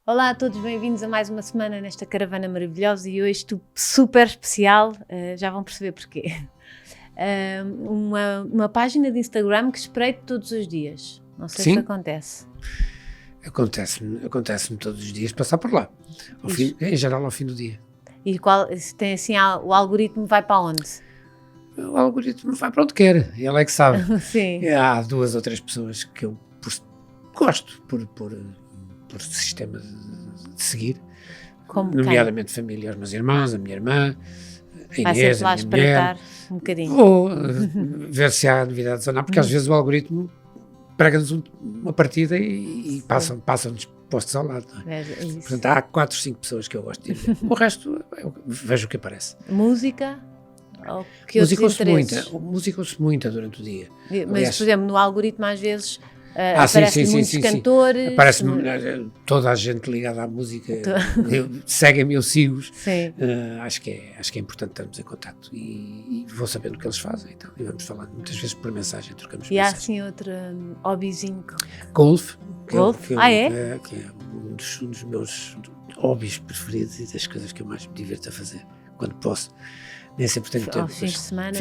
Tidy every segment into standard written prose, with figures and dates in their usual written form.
Olá a todos, bem-vindos a mais uma semana nesta caravana maravilhosa e hoje super especial, já vão perceber porquê. Uma página de Instagram que espreito todos os dias, não sei se acontece. Acontece-me todos os dias passar por lá, em geral ao fim do dia. E se tem assim, o algoritmo vai para onde? O algoritmo vai para onde quer, ele é que sabe. Sim. Há 2 ou 3 pessoas que eu gosto por sistema de seguir, como nomeadamente família, os meus irmãos, a minha irmã, a Inês, lá a minha mulher. Um bocadinho. Ou ver se há novidades ou não, porque às vezes o algoritmo prega-nos uma partida e passam-nos postos ao lado. Não é? Portanto, há 4 ou 5 pessoas que eu gosto de ver. O resto, eu vejo o que aparece. Música? Música ouço muita durante o dia. Mas, aliás, por exemplo, no algoritmo às vezes aparecem muitos cantores. Aparece-me toda a gente ligada à música. Seguem-me, eu sigo-os. Acho que é importante estarmos em contacto e vou sabendo o que eles fazem. Então, e vamos falando muitas vezes por mensagem, trocamos mensagens. Há assim outro hobbyzinho? Golfe. Que é um dos meus hobbies preferidos e das coisas que eu mais me divirto a fazer quando posso. Nem sempre tenho tempo. Fins de semana,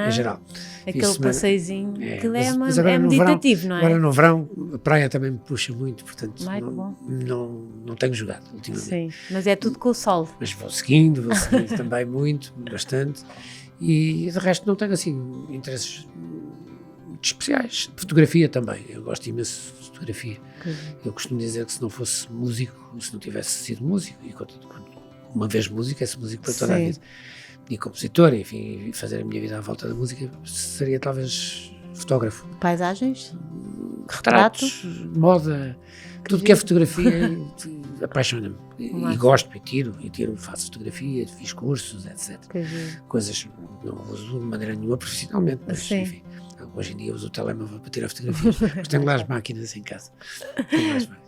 em geral. Aquele passeiozinho, aquilo é meditativo, verão, não é? Agora no verão, a praia também me puxa muito, portanto não tenho jogado ultimamente. Sim, mas é tudo com o sol. Mas vou seguindo também bastante, e de resto não tenho assim interesses muito especiais. Fotografia também, eu gosto imenso de fotografia. Eu costumo dizer que se não fosse músico, se não tivesse sido músico, e uma vez músico, é músico para toda a vida. E compositor, enfim, fazer a minha vida à volta da música, seria talvez fotógrafo. Paisagens? Retratos, moda, tudo que é fotografia apaixona-me. E gosto, faço fotografia, fiz cursos, etc. Coisas não uso de maneira nenhuma profissionalmente, mas enfim, hoje em dia uso o telemóvel para tirar fotografias, mas tenho lá as máquinas em casa.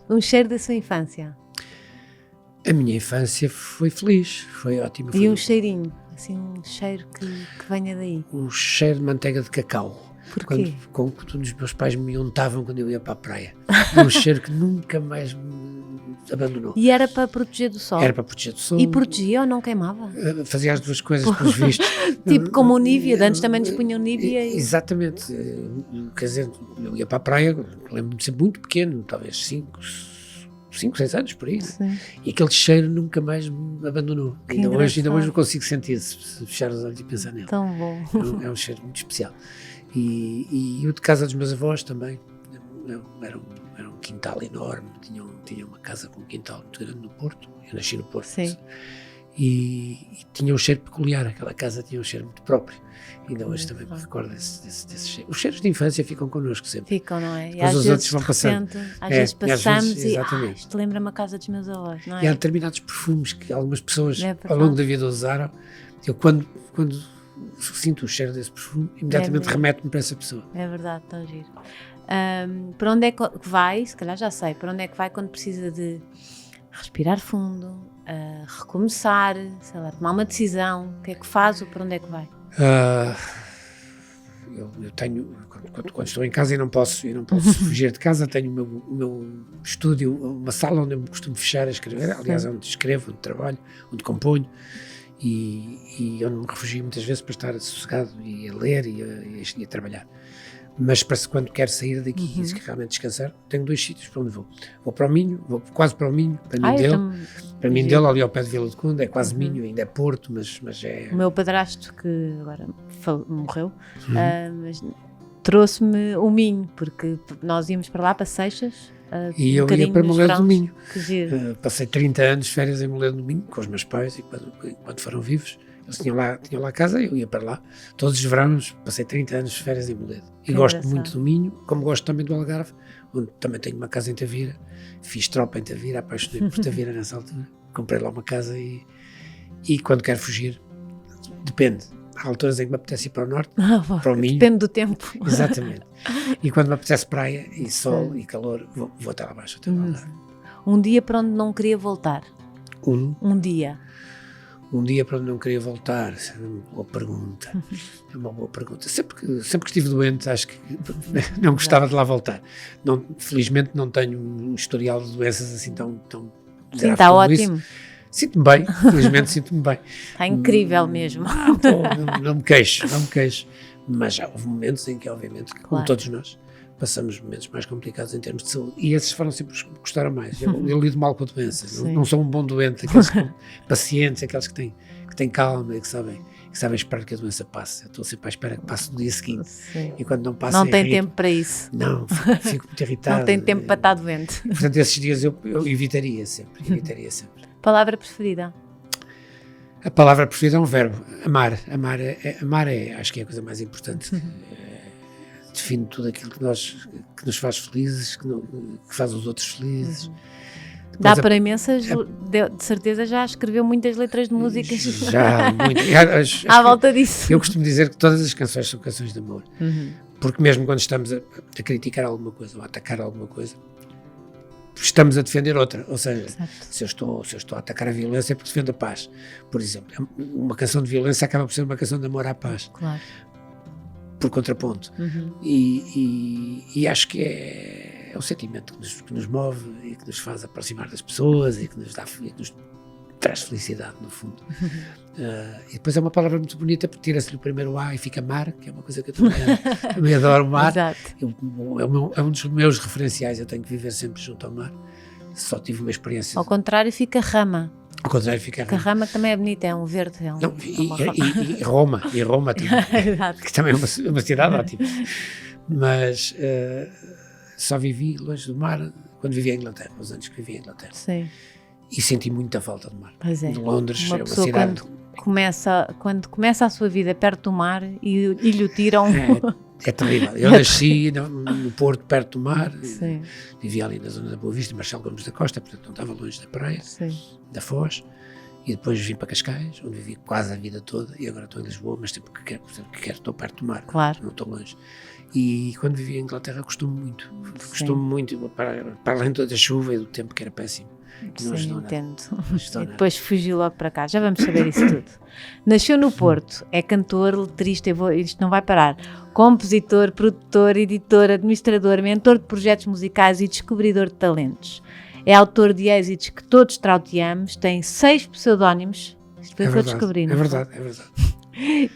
Um cheiro da sua infância? A minha infância foi feliz, foi ótima. E um cheirinho? Assim, um cheiro que venha daí? Um cheiro de manteiga de cacau. Porquê? Quando os meus pais me untavam quando eu ia para a praia. Um cheiro que nunca mais me abandonou. E era para proteger do sol? Era para proteger do sol. E protegia ou não queimava? Fazia as duas coisas, pelos vistos. Tipo como o Nivea, antes também nos punham Nivea. Exatamente. Quer dizer, eu ia para a praia, lembro-me de ser muito pequeno, talvez 5, 6 anos, por aí. E aquele cheiro nunca mais me abandonou. Ainda hoje não consigo sentir, se fechar os olhos e pensar nele. Tão bom. É um cheiro muito especial. E o de casa dos meus avós também. Era um quintal enorme. Tinha uma casa com um quintal muito grande no Porto. Eu nasci no Porto. E tinha um cheiro peculiar. Aquela casa tinha um cheiro muito próprio. Ainda hoje também me recordo desse cheiro. Os cheiros de infância ficam connosco sempre. Ficam, não é? E às vezes outros vão passando. Às vezes passamos e isto lembra-me a casa dos meus avós, não é? E há determinados perfumes que algumas pessoas ao longo da vida usaram. Eu quando sinto o cheiro desse perfume, imediatamente remete-me para essa pessoa. É verdade, tão giro. Para onde é que vai? Se calhar já sei. Para onde é que vai quando precisa de respirar fundo, recomeçar, sei lá, tomar uma decisão? O que é que faz ou para onde é que vai? Eu tenho, quando estou em casa e não posso fugir de casa, tenho o meu estúdio, uma sala onde eu me costumo fechar a escrever, aliás, onde escrevo, onde trabalho, onde componho, e onde me refugio muitas vezes para estar sossegado e a ler e a trabalhar. Mas quando quero sair daqui e realmente descansar, tenho 2 sítios para onde vou. Vou para o Minho, vou quase para o Minho, para Mindelo, ali ao pé de Vila de Conde, é quase Minho, ainda é Porto, mas é... O meu padrasto, que agora morreu, mas trouxe-me o Minho, porque nós íamos para lá, para Seixas, e eu ia para Moledo do Minho. Que giro. Passei 30 anos de férias em Moledo do Minho, com os meus pais, e quando foram vivos, eles tinham lá casa, eu ia para lá. Todos os verões passei 30 anos de férias em Moledo. E gosto muito do Minho, como gosto também do Algarve, onde também tenho uma casa em Tavira. Fiz tropa em Tavira, apaixonei por Tavira nessa altura. Comprei lá uma casa e quando quero fugir, depende. Há alturas em que me apetece ir para o norte, para o Minho. Depende do tempo. Exatamente. E quando me apetece praia e sol e calor, vou até lá abaixo, até o Algarve. Um dia para onde não queria voltar? Um dia. Um dia para onde não queria voltar, é uma boa pergunta. É uma boa pergunta. Sempre que estive doente, acho que não gostava de lá voltar. Felizmente não tenho um historial de doenças assim tão Sim, está ótimo. Sinto-me bem, felizmente sinto-me bem. Está incrível mesmo. Não me queixo. Mas já houve momentos em que, obviamente, como todos nós, passamos momentos mais complicados em termos de saúde. E esses foram sempre os que me custaram mais. Eu lido mal com a doença. Não sou um bom doente. Aqueles pacientes, aqueles que têm calma e que sabem esperar que a doença passe. Eu estou sempre à espera que passe no dia seguinte. Sim. E quando não passa, não tem tempo para isso. Não, fico muito irritado. Não tem tempo para estar doente. Portanto, esses dias eu evitaria sempre. Palavra preferida? A palavra preferida é um verbo. Amar. Amar acho que é a coisa mais importante. Define tudo aquilo que nos faz felizes, que faz os outros felizes. Dá para imensas, de certeza já escreveu muitas letras de músicas. Já, muito. À volta disso. Eu costumo dizer que todas as canções são canções de amor. Porque mesmo quando estamos a criticar alguma coisa ou a atacar alguma coisa, estamos a defender outra. Ou seja, se eu estou a atacar a violência é porque defendo a paz. Por exemplo, uma canção de violência acaba por ser uma canção de amor à paz. Claro. Por contraponto. E acho que é o sentimento que nos move e que nos faz aproximar das pessoas e que nos traz felicidade, no fundo. E depois é uma palavra muito bonita, porque tira-se-lhe o primeiro A e fica mar, que é uma coisa que eu também adoro, mar. Exato. É um dos meus referenciais, eu tenho que viver sempre junto ao mar. Só tive uma experiência. Ao contrário, fica rama. Ao contrário, fica rama. A rama também é bonita, é um verde. E Roma também, que também é uma cidade ótima. Mas só vivi longe do mar quando vivia em Inglaterra, os anos que vivia em Inglaterra. Sim. E senti muita falta do mar. Pois é. De Londres uma é uma cidade. Quando começa a sua vida perto do mar e lhe o tiram. É terrível. Eu nasci no Porto, perto do mar. Sim. Vivia ali na zona da Boa Vista, Marcelo Gomes da Costa, portanto não estava longe da praia, da Foz. E depois vim para Cascais, onde vivi quase a vida toda. E agora estou em Lisboa, mas sempre que quero estou perto do mar. Claro. Não estou longe. E quando vivi em Inglaterra costumo muito. Costumo muito, para além da chuva e do tempo que era péssimo. Sim, entendo. E depois fugiu logo para cá. Já vamos saber isso tudo. Nasceu no Porto, é cantor, letrista, isto não vai parar, compositor, produtor, editor, administrador, mentor de projetos musicais e descobridor de talentos. É autor de êxitos que todos trauteamos, tem 6 pseudónimos. Isto foi o que eu descobri, não é? É verdade.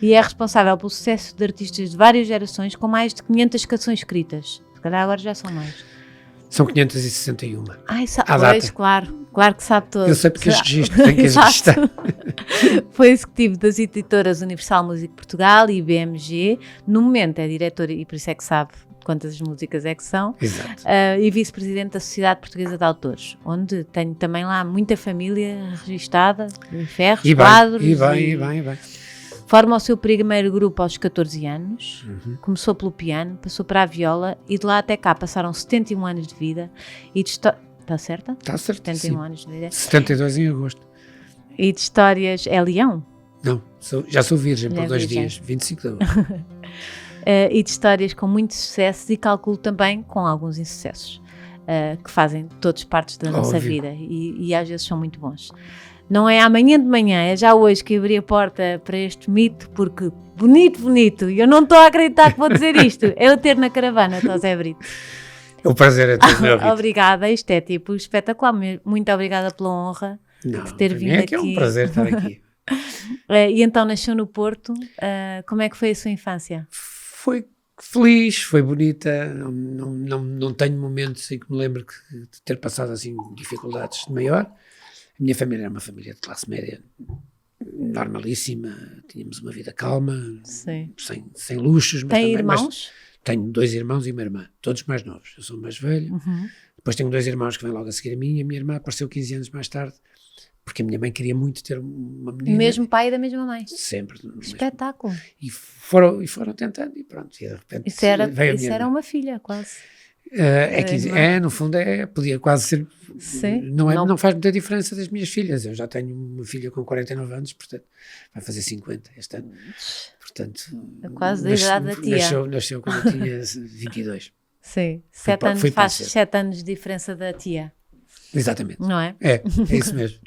E é responsável pelo sucesso de artistas de várias gerações, com mais de 500 canções escritas. Se calhar agora já são mais. São 561. Pois, claro que sabe todo. Eu sei porque as registro, tenho que as registrar. Foi executivo das editoras Universal Music Portugal e BMG. No momento é diretor, e por isso é que sabe quantas músicas é que são. Exato. E vice-presidente da Sociedade Portuguesa de Autores, onde tenho também lá muita família registada, em ferros, quadros. E bem. Forma o seu primeiro grupo aos 14 anos, começou pelo piano, passou para a viola e de lá até cá passaram 71 anos de vida e de Está certa? Está certo. 71 anos de vida. 72 em agosto. E de histórias... É leão? Não, já sou virgem por 2 dias, 25 de agosto. E de histórias com muitos sucessos e calculo também com alguns insucessos, que fazem todos partes da nossa vida e às vezes são muito bons. Não é amanhã de manhã, é já hoje que abri a porta para este mito, porque bonito, e eu não estou a acreditar que vou dizer isto, é o ter na caravana, José Brito. O prazer é todo meu, Rita. Obrigada, isto é tipo espetacular, muito obrigada pela honra de ter vindo aqui. É um prazer estar aqui. E então nasceu no Porto, como é que foi a sua infância? Foi feliz, foi bonita, não tenho momentos em que me lembro de ter passado assim dificuldades de maior. A minha família era uma família de classe média normalíssima, tínhamos uma vida calma, sem luxos. Mas tem irmãos? Tenho 2 irmãos e uma irmã, todos mais novos. Eu sou o mais velho. Depois tenho 2 irmãos que vêm logo a seguir a mim e a minha irmã apareceu 15 anos mais tarde, porque a minha mãe queria muito ter uma menina. Mesmo pai e da mesma mãe? Sempre. Espetáculo. E foram tentando e pronto. E de repente isso era uma filha, quase. No fundo podia quase ser. Sim, não faz muita diferença das minhas filhas. Eu já tenho uma filha com 49 anos, portanto vai fazer 50 este ano. Portanto, quase da idade da tia. Nasceu quando eu tinha 22. Sim, 7 anos, faz 7 anos de diferença da tia. Exatamente. Não é? É isso mesmo.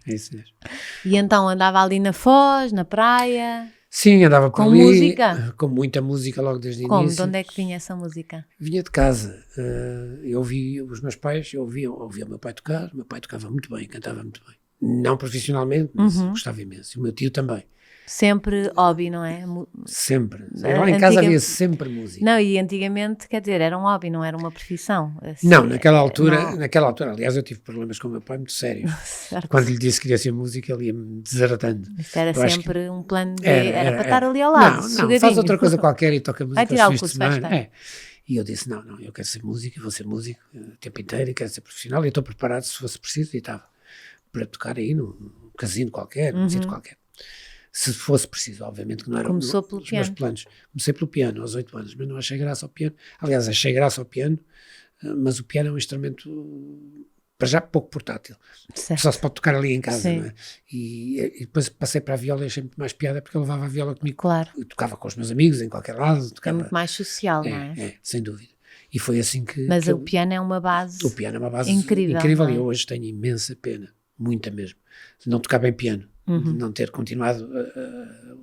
E então andava ali na Foz, na praia? Sim, andava por Com ali. música? Com muita música logo desde o Como? início. De onde é que vinha essa música? Vinha de casa. Eu ouvia os meus pais, eu ouvia o meu pai tocar. O meu pai tocava muito bem, cantava muito bem. Não profissionalmente, mas gostava imenso. E o meu tio também. Sempre hobby, não é? Sempre. Lá em casa havia sempre música. Não, e antigamente, quer dizer, era um hobby, não era uma profissão. Assim, Não, naquela altura, aliás, eu tive problemas com o meu pai muito sérios. Certo. Quando lhe disse que queria ser música, ele ia-me desaratando. Isto era Eu acho sempre um plano B, Era para estar ali ao lado, Não, sossegadinho. faz outra coisa qualquer e toca música Vai tirar aos o fins de curso, vai semana. estar. E eu disse, não, eu quero ser músico, vou ser músico o tempo inteiro e quero ser profissional e estou preparado se fosse preciso e estava para tocar aí num casino qualquer, num sítio qualquer. Se fosse preciso, obviamente que não era Começou pelo os piano. meus planos. Comecei pelo piano aos 8 anos, mas não achei graça ao piano. Aliás, achei graça ao piano, mas o piano é um instrumento, para já, pouco portátil. Certo. Só se pode tocar ali em casa, Sim. não é? E depois passei para a viola e achei muito mais piada porque eu levava a viola comigo. Claro. Eu tocava com os meus amigos em qualquer lado. É Tocava, muito mais social, não é? sem dúvida. E foi assim que... Mas que o piano é uma base. O piano é uma base incrível, incrível não é? e eu hoje tenho imensa pena, muita mesmo, de não tocar bem piano, de não ter continuado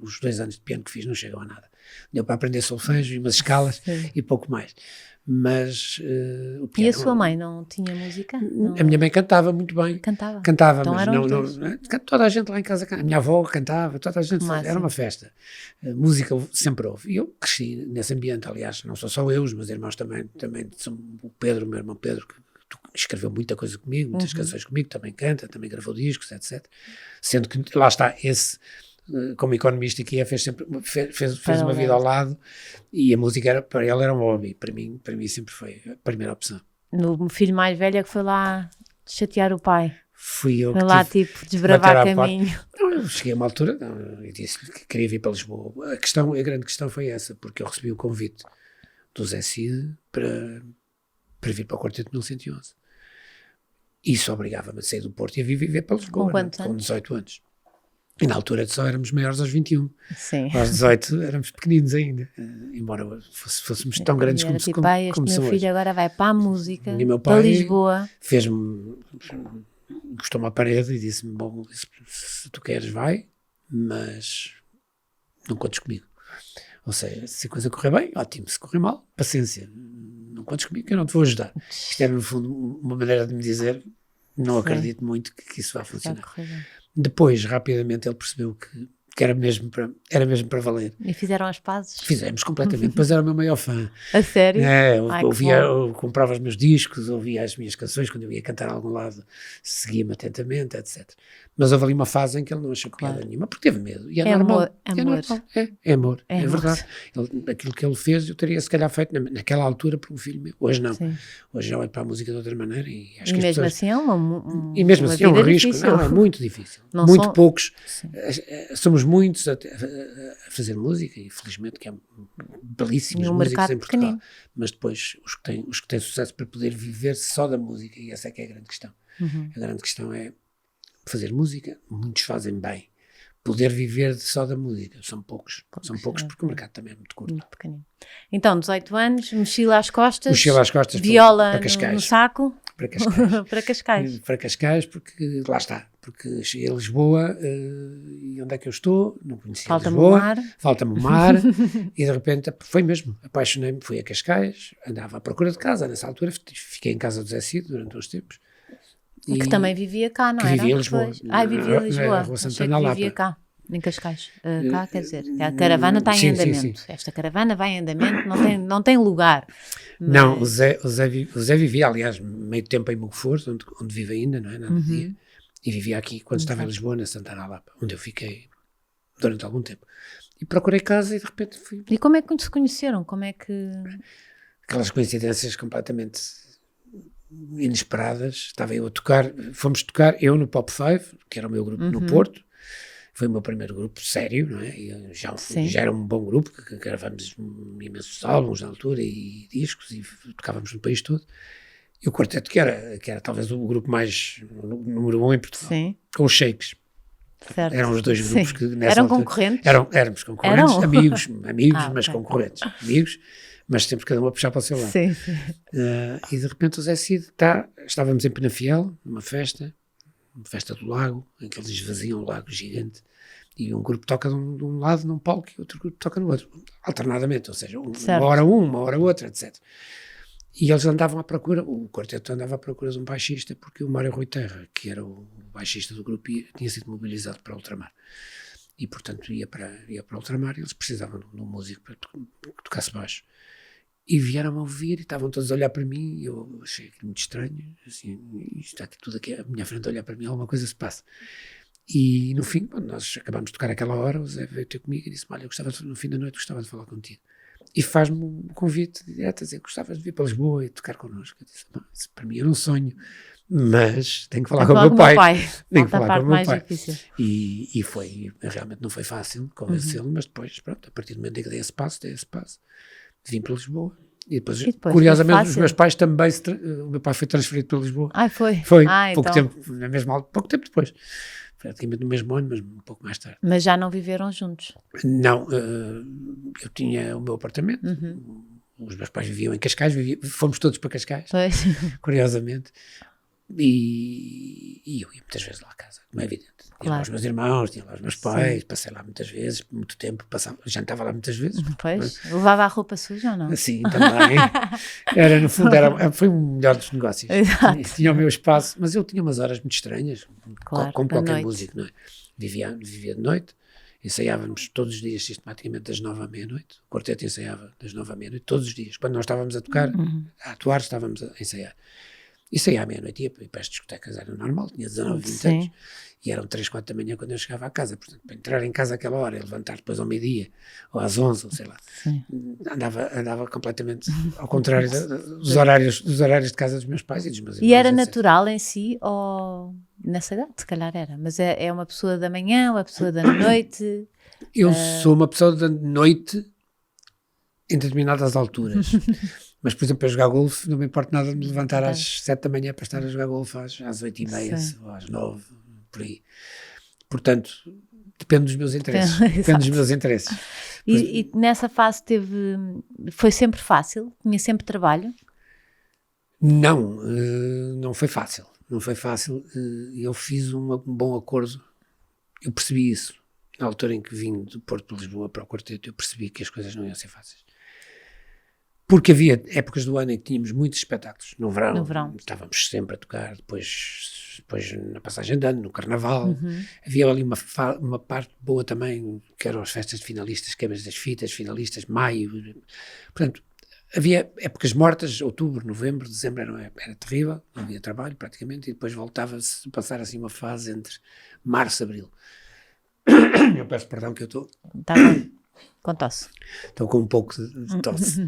os 2 anos de piano que fiz, não chegam a nada. Deu para aprender solfejo e umas escalas e pouco mais. Mas o piano... E a sua mãe não tinha música? Não. A minha mãe cantava muito bem. Cantava? Então mas não, toda a gente lá em casa cantava. A minha avó cantava, toda a gente, era uma festa. Música sempre houve. E eu cresci nesse ambiente, aliás, não sou só eu, os meus irmãos também são o Pedro, o meu irmão Pedro, que escreveu muita coisa comigo, muitas canções comigo, também canta, também gravou discos, etc. Sendo que lá está, esse, como economista que fez uma vida ao lado e a música para ele era um hobby, para mim sempre foi a primeira opção. No filho mais velho é que foi lá chatear o pai. Fui eu foi que lá tive desbravar caminho. Não, eu cheguei a uma altura e disse-lhe que queria vir para Lisboa. A grande questão foi essa, porque eu recebi o convite do Zé Cid para vir para o Quarteto 1111. Isso obrigava-me a sair do Porto e a vir viver para Lisboa. Com quantos anos? Com 18 anos. E na altura só éramos maiores aos 21. Sim. Aos 18 éramos pequeninos ainda. Embora fôssemos tão grandes como tipo, como este meu são filho hoje. agora vai para a música, E meu para pai Lisboa. Encostou-me à parede e disse-me, bom, se tu queres vai, mas não contes comigo. Ou seja, se a coisa correr bem, ótimo, se correr mal, paciência, não contes comigo que eu não te vou ajudar. Isto era no fundo uma maneira de me dizer, não acredito muito que isso vá funcionar. Depois, rapidamente, ele percebeu que era mesmo para valer. E fizeram as pazes? Fizemos completamente, depois era o meu maior fã. A sério? Eu comprava os meus discos, ouvia as minhas canções, quando eu ia cantar a algum lado, seguia-me atentamente, etc. Mas houve ali uma fase em que ele não achou piada nenhuma, porque teve medo. E é normal. É amor, é verdade. Aquilo que ele fez, eu teria se calhar feito naquela altura para um filho meu. Hoje não. Sim. Hoje já olho para a música de outra maneira e acho que as mesmo pessoas... assim é E mesmo assim é um risco. Difícil. Não, é muito difícil. Poucos. Somos muitos a fazer música e felizmente que há belíssimas músicas em Portugal. Pequenino. Mas depois os que têm sucesso para poder viver só da música, e essa é que é a grande questão. A grande questão é fazer música, muitos fazem bem. Poder viver só da música, são poucos porque o mercado também é muito curto. Muito pequenino. Então, 18 anos, mochila às costas, viola no saco. Para Cascais. Para Cascais. Para Cascais, porque lá está. Porque cheguei a Lisboa e onde é que eu estou? Não conhecia Lisboa. Falta-me o mar. E de repente, foi mesmo, apaixonei-me, fui a Cascais, andava à procura de casa. Nessa altura fiquei em casa do Zé Cid durante uns tempos. E que também vivia cá, não era? Vivia em Lisboa. Vivia em Lisboa. Na Rua Santana Lapa. Vivia cá, em Cascais. Cá, quer dizer, a caravana está em andamento. Sim. Esta caravana vai em andamento, não tem lugar. Mas... Não, o Zé vivia, aliás, meio tempo em Monforte, onde vive ainda, não é? Nada dia. E vivia aqui, quando estava em Lisboa, na Santana Lapa, onde eu fiquei durante algum tempo. E procurei casa e de repente fui... E como é que se conheceram? Como é que... Aquelas coincidências completamente inesperadas. Estava eu a tocar, fomos tocar, eu no Pop 5, que era o meu grupo no Porto. Foi o meu primeiro grupo sério, não é? E já era um bom grupo, que gravamos imensos álbuns na altura e discos e tocávamos no país todo. E o Quarteto, que era talvez o grupo mais número 1 em Portugal, sim. Com os Shakes. Certo. Eram os dois grupos que nessa eram altura, concorrentes? Éramos concorrentes, amigos, mas okay. concorrentes. Amigos, mas sempre cada um a puxar para o seu lado. Sim. E de repente o Zé Cid estávamos em Penafiel, numa festa, festa do lago, em que eles esvaziam um lago gigante, e um grupo toca de um lado num palco e outro grupo toca no outro, alternadamente, ou seja, uma hora uma hora outra, etc. E eles andavam à procura, o quarteto andava à procura de um baixista, porque o Mário Rui Terra, que era o baixista do grupo, tinha sido mobilizado para ultramar. E, portanto, ia para ultramar e eles precisavam de um músico para que tocasse baixo. E vieram a ouvir e estavam todos a olhar para mim e eu achei aquilo muito estranho. Assim, está aqui tudo aqui à minha frente a olhar para mim, alguma coisa se passa. E no fim, quando nós acabámos de tocar aquela hora, o Zé veio ter comigo e disse: olha, no fim da noite gostava de falar contigo. E faz-me um convite direto a dizer: gostavas de vir para Lisboa e tocar connosco. Eu disse: isso para mim era um sonho, mas tenho que falar com o meu pai. Tenho que falar com o meu pai. E foi, realmente não foi fácil convencê-lo, mas depois, pronto, a partir do momento em que dei esse passo, vim para Lisboa. E depois curiosamente, os meus pais também, o meu pai foi transferido para Lisboa. Foi? Foi, pouco tempo depois. Praticamente no mesmo ano, mas um pouco mais tarde. Mas já não viveram juntos? Não, eu tinha o meu apartamento, os meus pais viviam em Cascais, fomos todos para Cascais, curiosamente, e eu ia muitas vezes lá à casa, como é evidente. Tinha lá os meus irmãos, tinha lá os meus pais, passei lá muitas vezes, muito tempo, jantava lá muitas vezes. Pois, levava a roupa suja ou não? Sim, também. No fundo, foi o melhor dos negócios. Tinha o meu espaço, mas eu tinha umas horas muito estranhas, como qualquer músico, não é? Vivia de noite, ensaiávamos todos os dias, sistematicamente, das 9 à meia-noite. O quarteto ensaiava das 9 à meia-noite, todos os dias. Quando nós estávamos a tocar, a atuar, estávamos a ensaiar. E saía à meia-noite, ia para as discotecas, era normal, tinha 19, 20 anos. E eram 3, 4 da manhã quando eu chegava à casa. Portanto, para entrar em casa àquela hora, levantar depois ao meio-dia, ou às 11, ou sei lá, andava completamente ao contrário dos horários de casa dos meus pais e dos meus irmãos. E era natural em si, ou nessa idade, se calhar era, mas é uma pessoa da manhã, uma pessoa da noite? Eu sou uma pessoa da noite em determinadas alturas. Mas, por exemplo, para jogar golfe, não me importa nada de me levantar às 7 da manhã para estar a jogar golfe às 8h30 ou às 9, por aí. Portanto, depende dos meus interesses. E nessa fase foi sempre fácil? Tinha sempre trabalho? Não, não foi fácil. Não foi fácil. Eu fiz um bom acordo. Eu percebi isso. Na altura em que vim do Porto para Lisboa para o quarteto, eu percebi que as coisas não iam ser fáceis. Porque havia épocas do ano em que tínhamos muitos espetáculos. No verão. Estávamos sempre a tocar, depois na passagem de ano, no Carnaval. Havia ali uma parte boa também, que eram as festas de finalistas, queimas das fitas, finalistas, maio. Portanto, havia épocas mortas, outubro, novembro, dezembro era terrível, não havia trabalho praticamente, e depois voltava-se a passar assim uma fase entre março e abril. Eu peço perdão que eu estou... Está bem. Com tosse. Estou com um pouco de tosse.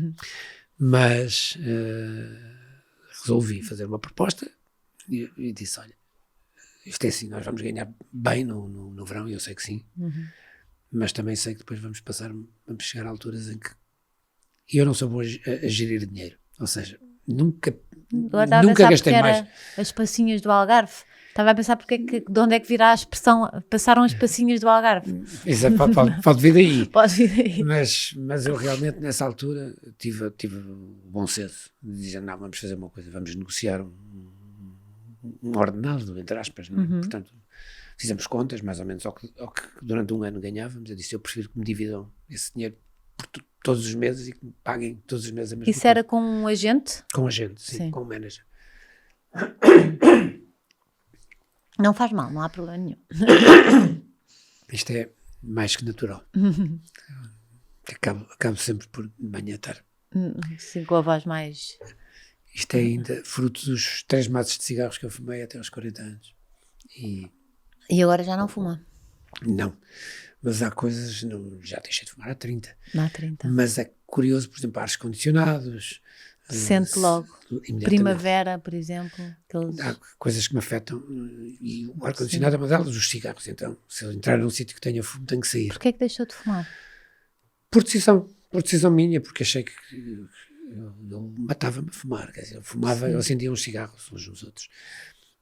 Mas resolvi fazer uma proposta e disse: olha, isto é assim, nós vamos ganhar bem no verão, e eu sei que sim, mas também sei que depois vamos chegar a alturas em que eu não sou bom a gerir dinheiro. Ou seja, nunca gastei mais. As passinhas do Algarve. Estava a pensar de onde é que virá a expressão passaram as passinhas do Algarve. Isso pode vir daí. Pode vir daí. Mas eu realmente nessa altura tive o bom senso de dizer: não, vamos fazer uma coisa, vamos negociar um ordenado, entre aspas. Portanto, fizemos contas mais ou menos ao que durante um ano ganhávamos. Eu disse: eu prefiro que me dividam esse dinheiro todos os meses e que me paguem todos os meses a mesma coisa. Isso era com um agente? Com um agente, sim, com um manager. Não faz mal, não há problema nenhum. Isto é mais que natural. Acabo sempre por de manhã estar. Sim, com a voz mais... Isto é ainda fruto dos 3 maços de cigarros que eu fumei até aos 40 anos. E agora já não fuma? Não, mas há coisas... já deixei de fumar há 30. Há 30. Mas é curioso, por exemplo, ares condicionados... Sente logo. Primavera, por exemplo. Há coisas que me afetam e o ar-condicionado é uma delas, os cigarros. Então, se eu entrar num sítio que tenha fumo, tenho que sair. Porquê é que deixou de fumar? Por decisão minha, porque achei que eu matava-me a fumar. Quer dizer, eu fumava, eu acendia uns cigarros uns nos outros.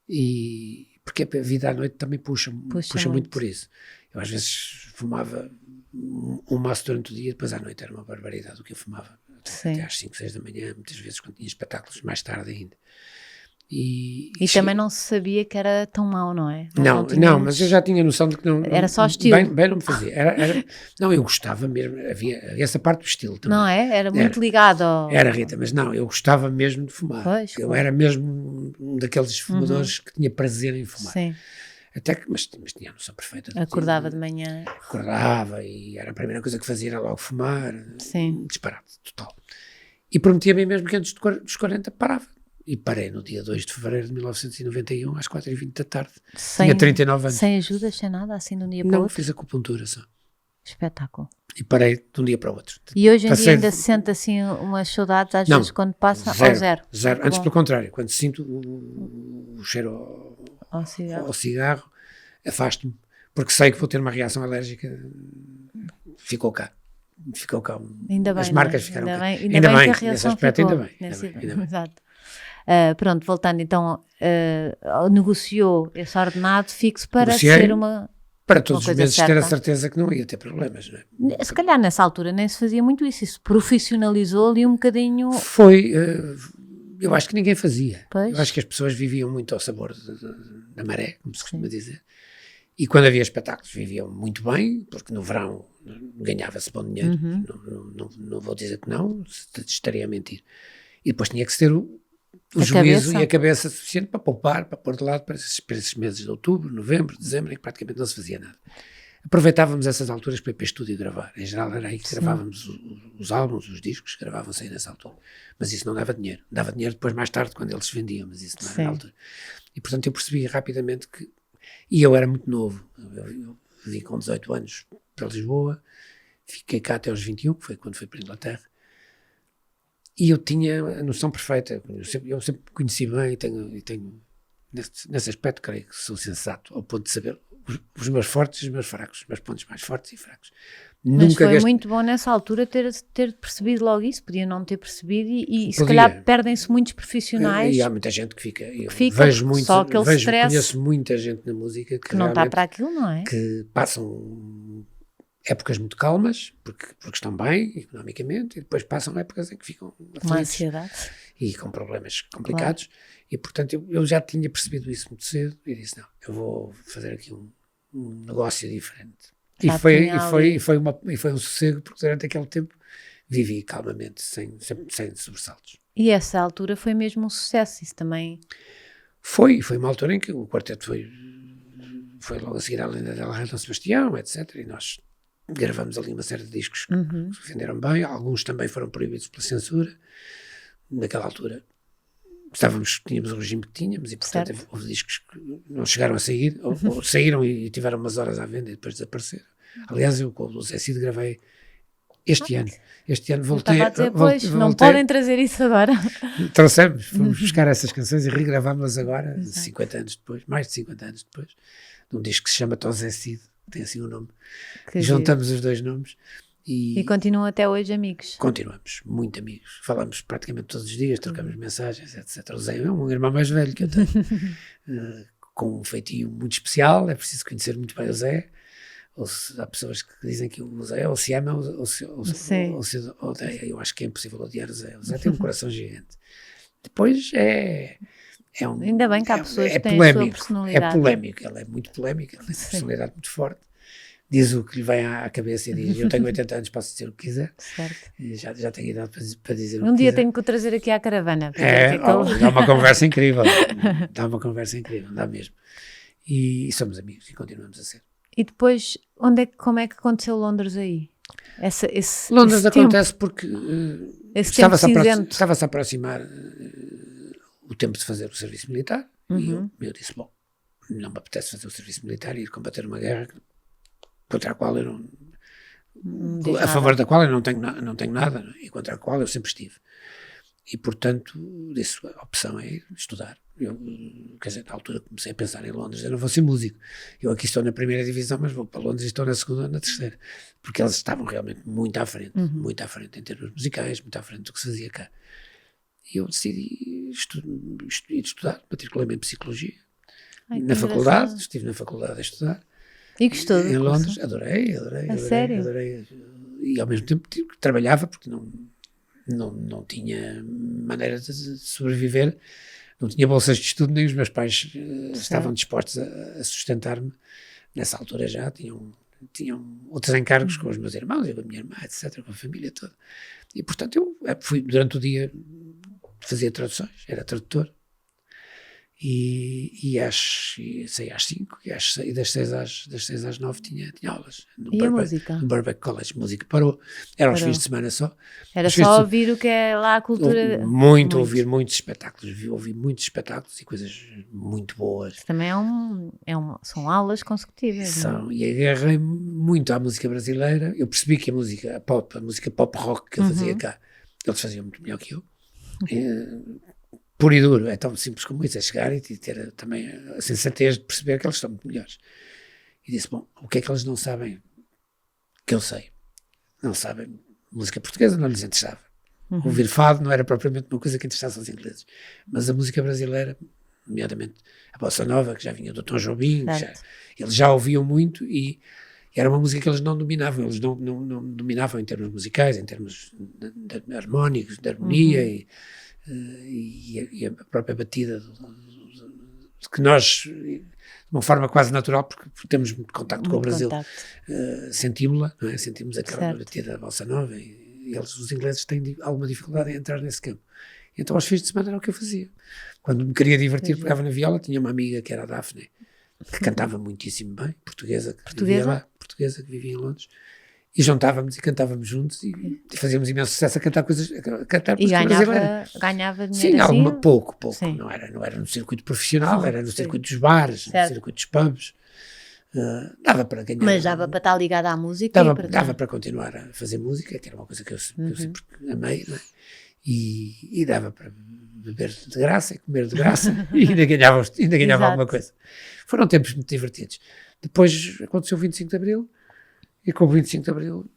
E porque a vida à noite também puxa muito por isso. Eu às vezes fumava um maço durante o dia, depois à noite era uma barbaridade o que eu fumava. Até às 5, 6 da manhã, muitas vezes quando tinha espetáculos, mais tarde ainda. E também não se sabia que era tão mau, não é? Não, mas eu já tinha noção de que não... Era só estilo. Bem não me fazia. Não, eu gostava mesmo, havia essa parte do estilo também. Não é? Era muito ligado ao... Era, Rita, mas não, eu gostava mesmo de fumar. Pois, eu era mesmo um daqueles fumadores que tinha prazer em fumar. Sim. Até que, mas tinha a noção perfeita. Acordava de manhã. Acordava e era a primeira coisa que fazia era logo fumar. Sim. Disparate, total. E prometia a mim mesmo que antes dos 40 parava. E parei no dia 2 de fevereiro de 1991, às 4h20 da tarde. Tinha 39 anos. Sem ajuda, sem nada, assim de um dia para o Não, outro? fiz acupuntura só. Espetáculo. E parei de um dia para o outro. E hoje em dia ainda se sente assim umas saudades, às vezes quando passa, zero, ao zero? Antes pelo contrário, quando sinto o cheiro ao cigarro, afasto-me, porque sei que vou ter uma reação alérgica. Ficou cá. Ainda bem, as marcas ficaram cá. Ainda bem que a reação aspecto, ficou. Ainda bem. Exato. Pronto, voltando então, negociou esse ordenado fixo para ser uma... Para todos os meses certa. ter a certeza que não ia ter problemas, não é? Se calhar nessa altura nem se fazia muito isso profissionalizou ali um bocadinho... Foi, eu acho que ninguém fazia. Pois. Eu acho que as pessoas viviam muito ao sabor da maré, como se costuma dizer. E quando havia espetáculos viviam muito bem, porque no verão ganhava-se bom dinheiro. Não vou dizer que não, estaria a mentir. E depois tinha que se ter o juízo e a cabeça suficiente para poupar, para pôr de lado para esses meses de outubro, novembro, dezembro, em que praticamente não se fazia nada. Aproveitávamos essas alturas para ir para o estúdio gravar. Em geral era aí que gravávamos os álbuns, os discos, gravavam-se aí nessa altura. Mas isso não dava dinheiro. Dava dinheiro depois, mais tarde, quando eles se vendiam, mas isso não era na altura. E portanto eu percebi rapidamente que... E eu era muito novo. Eu vim com 18 anos para Lisboa, fiquei cá até aos 21, que foi quando fui para a Inglaterra. E eu tinha a noção perfeita. Eu sempre me conheci bem e tenho nesse aspecto, creio que sou sensato, ao ponto de saber os meus fortes e os meus fracos, os meus pontos mais fortes e fracos. Mas foi muito bom nessa altura ter percebido logo isso, podia não ter percebido e se calhar perdem-se muitos profissionais. E há muita gente que fica. Vejo muito, só aquele stress. Conheço muita gente na música que não está para aquilo, não é? Que passam épocas muito calmas, porque estão bem economicamente, e depois passam épocas em que ficam uma ansiedade e com problemas complicados. Claro. E portanto eu já tinha percebido isso muito cedo e disse, não, eu vou fazer aqui um negócio diferente. E foi um sossego, porque durante aquele tempo vivi calmamente, sem sobressaltos. E essa altura foi mesmo um sucesso, isso também? Foi uma altura em que o quarteto foi logo a seguir à Lenda del Rei Dom Sebastião, etc. E nós gravamos ali uma série de discos que se venderam bem, alguns também foram proibidos pela censura. Naquela altura tínhamos o regime que tínhamos e portanto houve discos que não chegaram a sair, ou saíram e tiveram umas horas à venda e depois desapareceram. Aliás, eu com o Zé Cid gravei este ano voltei. Estava a dizer, pois, não podem trazer isso agora. Trouxemos, fomos buscar essas canções e regravámos-las agora, 50 anos depois, mais de 50 anos depois, de um disco que se chama Tó Zé Cid, tem assim um nome. Juntamos os dois nomes. E continuam até hoje amigos? Continuamos, muito amigos. Falamos praticamente todos os dias, trocamos mensagens, etc. O Zé é um irmão mais velho que eu tenho, com um feitio muito especial, é preciso conhecer muito bem o Zé. Há pessoas que dizem que o Zé ou se ama ou se odeia. Eu acho que é impossível odiar o Zé. O Zé tem um coração gigante. Depois ainda bem que há pessoas que têm polémico, a sua personalidade. É polémico, ele é muito polémico, ele tem uma personalidade muito forte. Diz o que lhe vem à cabeça e diz, eu tenho 80 anos, posso dizer o que quiser. Certo. Já tenho idade para dizer o que quiser. Um dia tenho que o trazer aqui à caravana. Dá uma conversa incrível. Dá mesmo. E somos amigos e continuamos a ser. E depois, como é que aconteceu Londres aí? Londres acontece porque estava-se a aproximar o tempo de fazer o serviço militar e eu disse, bom, não me apetece fazer o serviço militar e ir combater uma guerra contra a qual eu a favor da qual eu não tenho nada e contra a qual eu sempre estive. E, portanto, disse, a opção é ir estudar. Quer dizer, na altura comecei a pensar em Londres, eu não vou ser músico. Eu aqui estou na primeira divisão, mas vou para Londres e estou na segunda ou na terceira. Porque eles estavam realmente muito à frente em termos musicais, muito à frente do que se fazia cá. E eu decidi estudar, matriculei-me em Psicologia. Na faculdade, estive na faculdade a estudar. E gostou? Em Londres, adorei. Sério? Adorei. E ao mesmo tempo trabalhava, porque não tinha maneira de sobreviver não tinha bolsas de estudo, nem os meus pais estavam dispostos a sustentar-me. Nessa altura já tinham outros encargos com os meus irmãos e com a minha irmã, etc., com a família toda. E, portanto, eu fui durante o dia, fazia traduções, era tradutor. E saí às 5 e das 6 às 9 tinha aulas. E a música? No Birkbeck College. Música parou. Era aos fins de semana só. Era só ouvir o que é lá a cultura. Ouvir muitos espetáculos. Ouvi muitos espetáculos e coisas muito boas. Isso também são aulas consecutivas. São, e agarrei muito à música brasileira. Eu percebi que a música pop rock que eu fazia cá, eles faziam muito melhor que eu. Puro e duro, é tão simples como isso, é chegar e ter também a sensatez de perceber que eles são muito melhores. E disse, bom, o que é que eles não sabem que eu sei? Não sabem música portuguesa, não lhes interessava. Ouvir fado não era propriamente uma coisa que interessasse aos ingleses, mas a música brasileira, nomeadamente a bossa nova, que já vinha do Tom Jobim, eles já ouviam muito e era uma música que eles não dominavam, eles não dominavam em termos musicais, em termos de harmónicos, de harmonia e a própria batida que nós, de uma forma quase natural, porque temos muito contacto com o Brasil, sentimos-la, não é? Sentimos aquela batida da bossa nova e os ingleses têm alguma dificuldade em entrar nesse campo. Então aos fins de semana era o que eu fazia. Quando me queria divertir, pegava na viola, tinha uma amiga que era a Daphne, que cantava muitíssimo bem, portuguesa, que vivia em Londres. E juntávamos e cantávamos juntos e fazíamos imenso sucesso a cantar e ganhava dinheiro. Sim, assim? Pouco. Não era no circuito profissional, era no circuito dos bares, no circuito dos pubs. Dava para ganhar. Mas dava para estar ligado à música? Dava para continuar a fazer música, que era uma coisa que eu sempre amei, não é? E dava para beber de graça e comer de graça e ainda ganhava alguma coisa. Foram tempos muito divertidos. Depois aconteceu o 25 de Abril. E com o 25 de Abril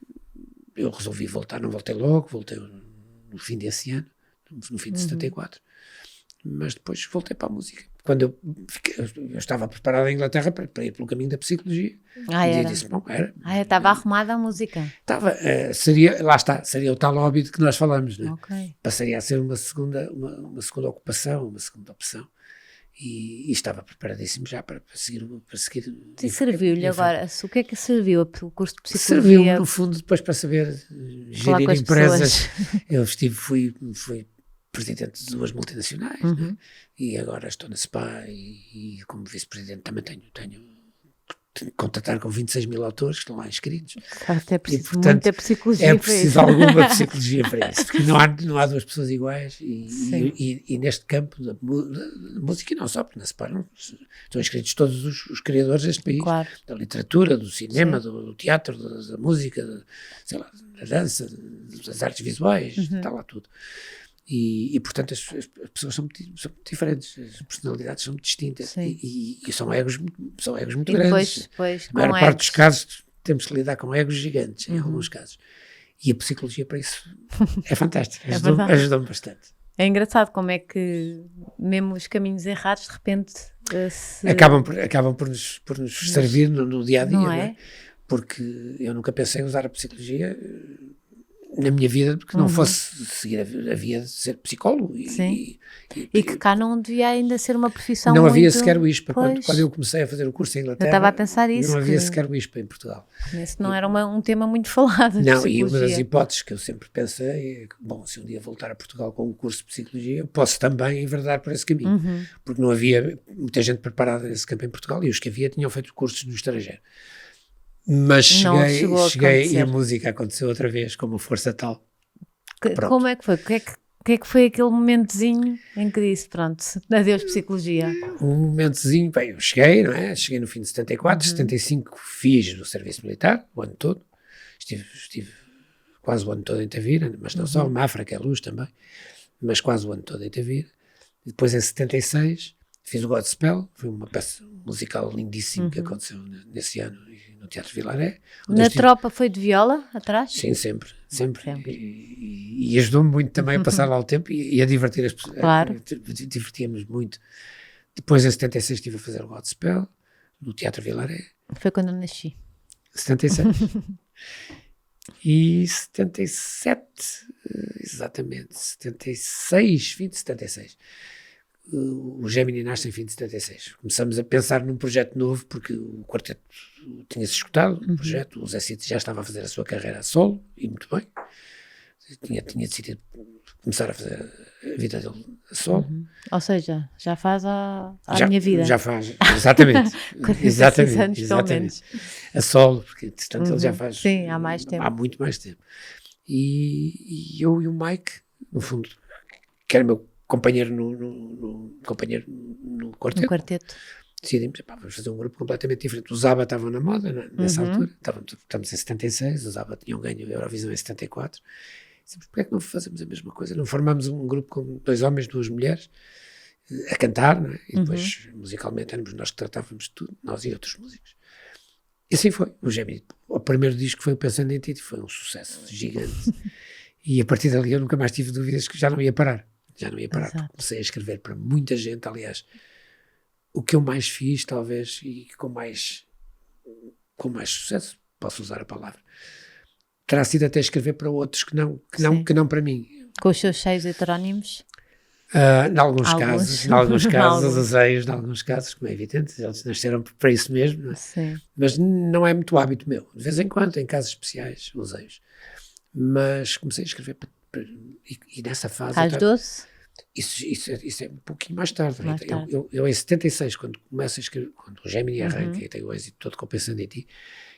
eu resolvi voltar, não voltei logo, voltei no fim desse ano, no fim de 74, mas depois voltei para a música. Quando eu estava preparado em Inglaterra para ir pelo caminho da psicologia. E eu disse, estava arrumada a música. Seria o tal hobby de que nós falamos, né? Passaria a ser uma segunda ocupação, uma segunda opção. E estava preparadíssimo já para seguir. E serviu-lhe agora? O que é que serviu o curso de psicologia? Serviu-me, no fundo, depois para saber gerir empresas. Eu fui presidente de 2 multinacionais, né? E agora estou na SPA e como vice-presidente também tenho que contatar com 26 mil autores que estão lá inscritos. É preciso muita psicologia para isso. É preciso alguma psicologia para isso, porque não há 2 pessoas iguais e neste campo da música, e não só, porque na SPA estão inscritos todos os criadores deste país, da literatura, do cinema, do teatro, da música, da dança, das artes visuais, está lá tudo. E portanto as pessoas são muito diferentes, as personalidades são muito distintas e são egos muito grandes. Depois, a maior parte dos casos temos que lidar com egos gigantes, em alguns casos. E a psicologia para isso é fantástica, ajudou-me bastante. É engraçado como é que mesmo os caminhos errados de repente acabam por nos servir no dia-a-dia, não é? Porque eu nunca pensei em usar a psicologia na minha vida, porque não fosse seguir a via de ser psicólogo. E que cá não devia ainda ser uma profissão não muito... havia sequer o ISPA. Quando eu comecei a fazer o curso em Inglaterra, eu estava a pensar isso, não havia sequer o ISPA em Portugal. Esse não era um tema muito falado. Não, e uma das hipóteses que eu sempre pensei é que, bom, se um dia voltar a Portugal com um curso de psicologia, eu posso também enverdar por esse caminho. Porque não havia muita gente preparada nesse campo em Portugal e os que havia tinham feito cursos no estrangeiro. Mas cheguei e a música aconteceu outra vez com uma força tal. Como é que foi? O que é que foi aquele momentozinho em que disse, pronto, adeus psicologia? Um momentozinho, bem, eu cheguei, não é? Cheguei no fim de 74, 75 fiz o serviço militar, o ano todo. Estive quase o ano todo em Tavira, mas não só, Mafra, que é luz também, mas quase o ano todo em Tavira. E depois em 76 fiz o Godspell, foi uma peça musical lindíssima que aconteceu nesse ano no Teatro Vilaré. Na tropa foi de viola atrás? Sim, sempre. E ajudou-me muito também a passar lá o tempo e a divertir as pessoas. Claro. Divertíamos muito. Depois em 76 estive a fazer o Godspell no Teatro Vilaré. Foi quando eu nasci. 76. E 77, exatamente, 76, fim de 76. o Gemini nasce em fim de 76. Começamos a pensar num projeto novo, porque o quarteto tinha-se esgotado, o projeto, o Zé Cid já estava a fazer a sua carreira a solo, e muito bem. Tinha decidido começar a fazer a vida dele a solo. Ou seja, já faz a Já, minha vida. Já faz, exatamente. 46 anos, pelo menos. A solo, porque portanto ele já faz. Sim, há mais tempo. Há muito mais tempo. E eu e o Mike, no fundo, que era meu companheiro no quarteto. No quarteto. Decidimos, vamos fazer um grupo completamente diferente. Os ABBA estavam na moda nessa altura, estamos em 76, os ABBA tinham ganho a Eurovisão em 74. Dizemos, porque é que não fazemos a mesma coisa? Não formamos um grupo com 2 homens, 2 mulheres, a cantar, não é? E depois, musicalmente, éramos nós que tratávamos de tudo, nós e outros músicos. E assim foi. O Gemini, o primeiro disco foi o Pensando em Ti, foi um sucesso gigante. E a partir dali eu nunca mais tive dúvidas que já não ia parar. Comecei a escrever para muita gente, aliás. O que eu mais fiz, talvez, e com mais sucesso, posso usar a palavra, terá sido até escrever para outros que não para mim. Com os seus 6 heterónimos? Em alguns casos, azeios, em alguns casos, como é evidente, eles nasceram para isso mesmo, não é? Sim. Mas não é muito hábito meu. De vez em quando, em casos especiais, azeios. Mas comecei a escrever e nessa fase... Às 12? Isso é um pouquinho mais tarde. Eu em 76, quando começo a escrever, quando o Gemini arranca e tem o êxito todo com Pensando em Ti,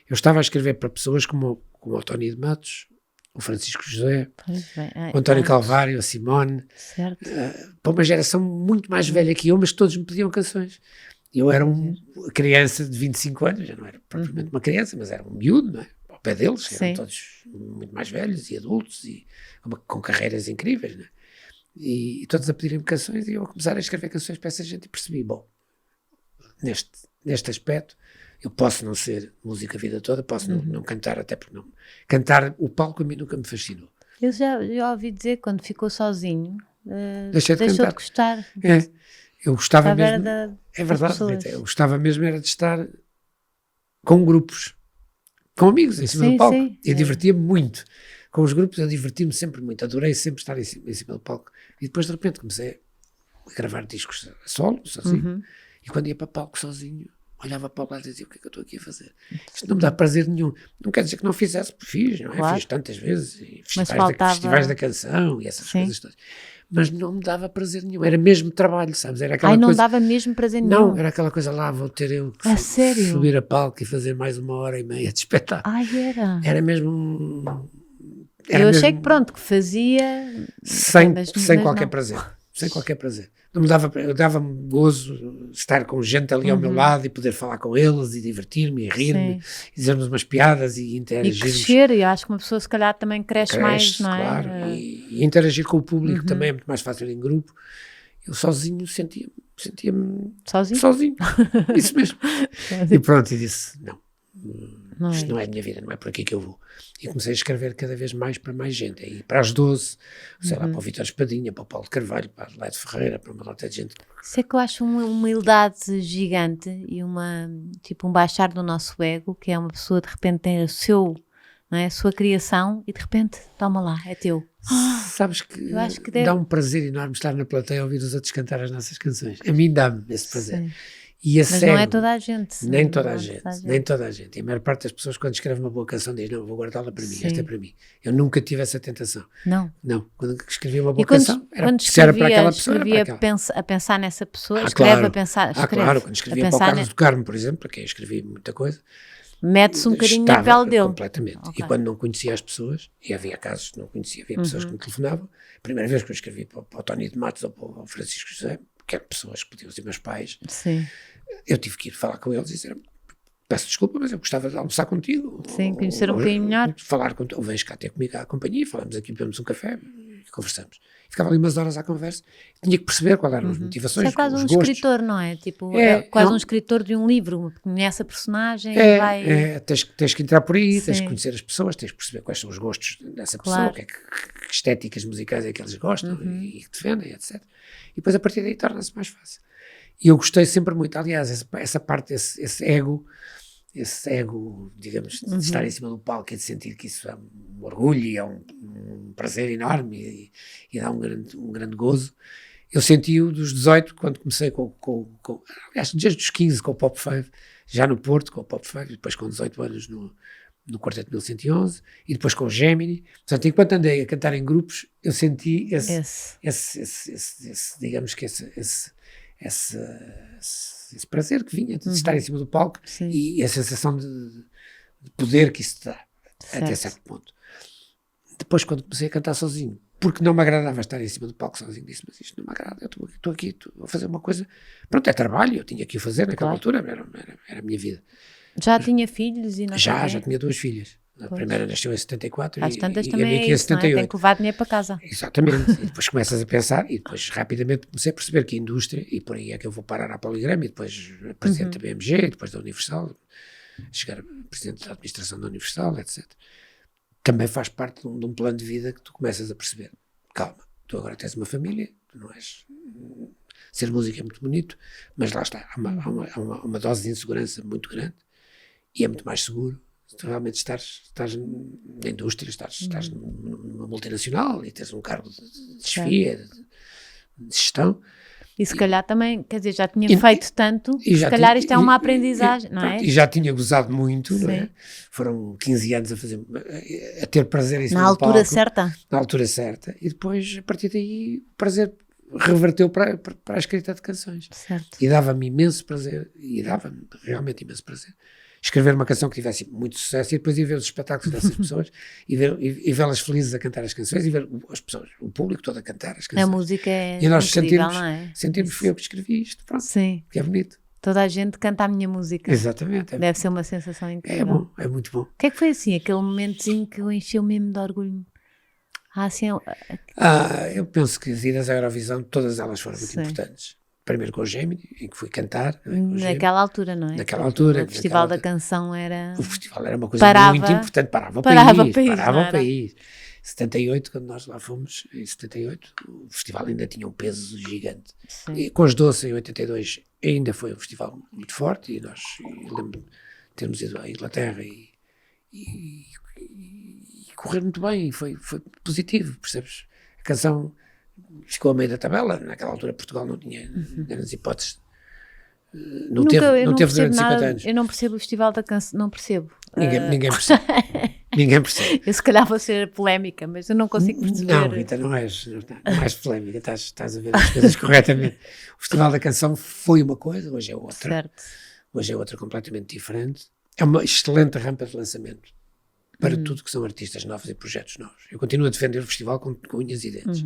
eu estava a escrever para pessoas como o Tony de Matos, o Francisco José, o António Calvário, a Simone, para uma geração muito mais velha que eu, mas todos me pediam canções. Eu era uma criança de 25 anos, já não era propriamente uma criança, mas era um miúdo, não é? Ao pé deles, eram todos muito mais velhos e adultos e com carreiras incríveis, não é? E todos a pedirem-me canções e eu a começar a escrever canções para essa gente e percebi, bom, neste aspecto eu posso não ser música a vida toda, posso não cantar, até porque não cantar o palco a mim nunca me fascinou. Eu já ouvi dizer, quando ficou sozinho, deixou de gostar. Eu gostava mesmo, é verdade, eu gostava mesmo era de estar com grupos, com amigos em cima do palco, e divertia-me muito. Com os grupos eu diverti-me sempre muito, adorei sempre estar em cima do palco. E depois de repente comecei a gravar discos a solo, sozinho, e quando ia para palco sozinho, olhava para o lado e dizia, o que é que eu estou aqui a fazer? Isto não me dá prazer nenhum. Não quer dizer que não fizesse, porque fiz, não é? Claro. Fiz tantas vezes, e festivais da canção e essas coisas todas. Mas não me dava prazer nenhum, era mesmo trabalho, sabes? Era aquela não coisa... dava mesmo prazer nenhum? Não, era aquela coisa lá, vou ter eu que subir a palco e fazer mais 1h30 de espetáculo. Era mesmo... eu achei que pronto, que fazia... Sem qualquer prazer. Sem qualquer prazer. Não me dava-me gozo estar com gente ali ao meu lado e poder falar com eles e divertir-me e rir-me e dizermos umas piadas e interagirmos. E crescer, eu acho que uma pessoa se calhar também cresce mais, não é? Claro, e interagir com o público também é muito mais fácil em grupo. Eu sozinho sentia-me sozinho. Isso mesmo. E pronto, e disse, isto não é a minha vida, não é por aqui que eu vou. E comecei a escrever cada vez mais para mais gente. Aí para as 12, sei lá, para o Vítor Espadinha, para o Paulo Carvalho, para a Adelaide Ferreira, para uma nota de gente. Isso é que eu acho uma humildade gigante e um baixar do nosso ego, que é uma pessoa de repente tem a sua criação e de repente, toma lá, é teu. Sabes que, dá um prazer enorme estar na plateia a ouvir os outros cantar as nossas canções. A mim dá-me esse prazer. Sim. Mas não é toda a gente. Nem toda a gente. E a maior parte das pessoas, quando escreve uma boa canção, diz, não, vou guardá-la para mim, esta é para mim. Eu nunca tive essa tentação. Não. Quando escrevia uma boa canção, era para aquela pessoa. A pensar nessa pessoa, claro, quando escrevia para o Carlos do Carmo, por exemplo, para quem eu escrevi muita coisa, mete-se um bocadinho na pele dele. Completamente. Okay. E quando não conhecia as pessoas, e havia casos que não conhecia, havia pessoas que me telefonavam, a primeira vez que eu escrevi para o Tony de Matos ou para o Francisco José, que eram pessoas que podiam ser meus pais, eu tive que ir falar com eles e dizer, peço desculpa, mas eu gostava de almoçar contigo. Sim, conhecer um bocadinho melhor. Falar contigo, ou vens cá ter comigo à companhia, falamos aqui, bebemos um café e conversamos. Ficava ali umas horas à conversa, tinha que perceber quais eram as motivações, Isso é quase os um gostos. Escritor, não é? Quase um escritor de um livro, conhece a personagem e vai... Tens que entrar por aí, tens que conhecer as pessoas, tens que perceber quais são os gostos dessa pessoa, que estéticas musicais é que eles gostam e que defendem, etc. E depois a partir daí torna-se mais fácil. E eu gostei sempre muito, aliás, essa parte, esse ego, digamos, de estar em cima do palco e de sentir que isso é um orgulho e é um prazer enorme e dá um grande gozo. eu senti-o dos 18, quando comecei aliás, desde os 15 com o Pop 5, já no Porto com o Pop 5, depois com 18 anos no Quarteto 1111, e depois com o Gemini. Portanto, enquanto andei a cantar em grupos, eu senti digamos que esse prazer que vinha de estar em cima do palco. Sim. E a sensação de poder que isso te dá, até certo ponto. Depois, quando comecei a cantar sozinho, porque não me agradava estar em cima do palco sozinho, disse, mas isto não me agrada, eu estou aqui a fazer uma coisa, pronto, é trabalho, eu tinha que o fazer naquela altura, era a minha vida. Já tinha filhos? E não já tinha 2 filhas. A primeira nasceu em 74 Às tantas e a também minha aqui em 78. Tem que levar dinheiro para casa. Exatamente. E depois começas a pensar, e depois rapidamente comecei a perceber que a indústria, e por aí é que eu vou parar à Poligrama, e depois presidente da BMG, e depois da Universal, chegar a presidente da administração da Universal, etc. Também faz parte de um plano de vida que tu começas a perceber. Calma, tu agora tens uma família, tu não és... Ser músico é muito bonito, mas lá está, há uma dose de insegurança muito grande, e é muito mais seguro se tu realmente estás na indústria, estás numa multinacional e tens um cargo de chefia, de gestão. E se calhar também, quer dizer, já tinha feito tanto, se calhar isto é uma aprendizagem, não é? E já tinha gozado muito, não é? Foram 15 anos a ter prazer em cima do palco. Na altura certa. E depois, a partir daí, o prazer reverteu para a escrita de canções. Certo. E dava-me imenso prazer, e dava-me realmente imenso prazer, escrever uma canção que tivesse muito sucesso e depois ir ver os espetáculos dessas pessoas e vê-las felizes a cantar as canções e ver as pessoas, o público todo a cantar as canções. A música é e nós incrível, não é? sentimos fui eu que escrevi isto, pronto. Sim. Que é bonito. Toda a gente canta a minha música. Exatamente. Deve ser uma sensação incrível. É bom, é muito bom. O que é que foi assim, aquele momentozinho que o encheu mesmo de orgulho? Assim, eu penso que as idas à Eurovisão, todas elas foram muito importantes. Primeiro com o Gemini, em que fui cantar. Naquela altura, não é? Naquela altura. O Festival da Canção era... O festival era uma coisa muito importante, parava o país. 78, quando nós lá fomos, em 78, o festival ainda tinha um peso gigante. E com as Doce, em 82, ainda foi um festival muito forte, e nós, lembro de termos ido à Inglaterra e correr muito bem, foi positivo, percebes? A canção ficou a meio da tabela, naquela altura Portugal não tinha grandes hipóteses, não teve durante 50 anos. Eu não percebo o Festival da Canção, não percebo. Ninguém percebe. Ninguém percebe. Eu se calhar vou ser polémica, mas eu não consigo perceber. Não, Rita, não és polémica, estás a ver as coisas corretamente. O Festival da Canção foi uma coisa, hoje é outra. Certo. Hoje é outra completamente diferente. É uma excelente rampa de lançamento para tudo que são artistas novos e projetos novos. Eu continuo a defender o festival com unhas e dentes.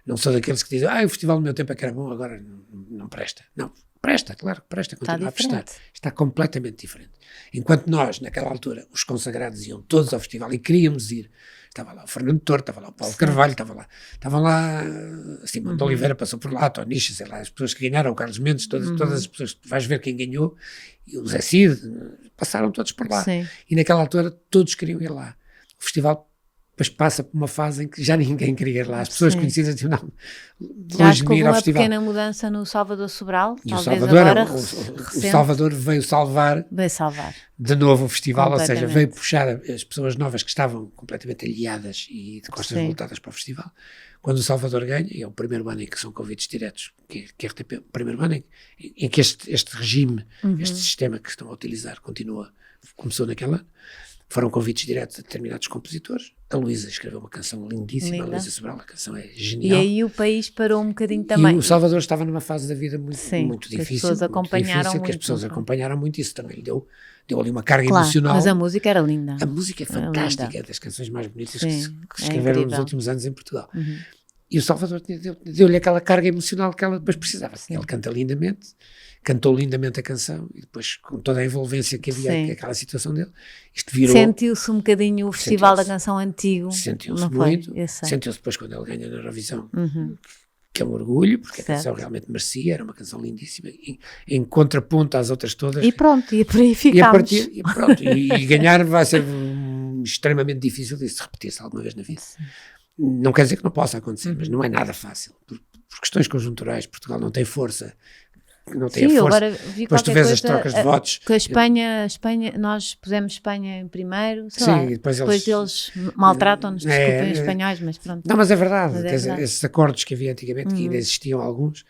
Não sou daqueles que dizem, o festival no meu tempo é que era bom, agora não presta. Não, presta, claro que presta, continua a prestar. Está completamente diferente. Enquanto nós, naquela altura, os consagrados iam todos ao festival e queríamos ir, estava lá o Fernando Torre, estava lá o Paulo Carvalho, estava lá Simão de Oliveira, passou por lá, Tonicha, sei lá, as pessoas que ganharam, o Carlos Mendes, todas as pessoas que vais ver quem ganhou, e o Zé Cid, passaram todos por lá. Sim. E naquela altura todos queriam ir lá. O festival depois passa por uma fase em que já ninguém queria ir lá. As pessoas conhecidas diziam, não, longe de mim ir ao festival. Já houve uma pequena mudança no Salvador Sobral, e o Salvador veio salvar de novo o festival, ou seja, veio puxar as pessoas novas que estavam completamente aliadas e de costas voltadas para o festival. Quando o Salvador ganha, e é o primeiro ano em que são convites diretos, que RTP, o primeiro ano em que este regime, este sistema que estão a utilizar começou naquele ano, foram convites diretos a determinados compositores. A Luísa escreveu uma canção lindíssima, a Luísa Sobral, a canção é genial. E aí o país parou um bocadinho também. E o Salvador estava numa fase da vida muito difícil. Que as pessoas acompanharam muito. Que as pessoas acompanharam muito, isso também lhe deu ali uma carga emocional. Mas a música era linda. A música é fantástica, é das canções mais bonitas que escreveram nos últimos anos em Portugal. E o Salvador deu-lhe aquela carga emocional que ela depois precisava. Ele canta lindamente, cantou lindamente a canção e depois com toda a envolvência que havia aquela situação dele, isto virou... Sentiu-se um bocadinho o Festival da Canção antigo. Sentiu-se muito. Sentiu-se depois quando ele ganha na Eurovisão, que é um orgulho, porque a canção realmente merecia, era uma canção lindíssima, em contraponto às outras todas. E pronto, e por aí ficámos. E ganhar vai ser extremamente difícil de se repetir-se alguma vez na vida. Não quer dizer que não possa acontecer, mas não é nada fácil. Por questões conjunturais, Portugal não tem força não tem Sim, a força. agora vi Depois tu qualquer vês coisa, as trocas de votos. que a Espanha, nós pusemos Espanha em primeiro, sei Sim, lá, e depois eles maltratam-nos, desculpem os espanhóis, mas pronto. Não, mas é verdade. Mas é Quer dizer, verdade. esses acordos que havia antigamente, que ainda existiam alguns,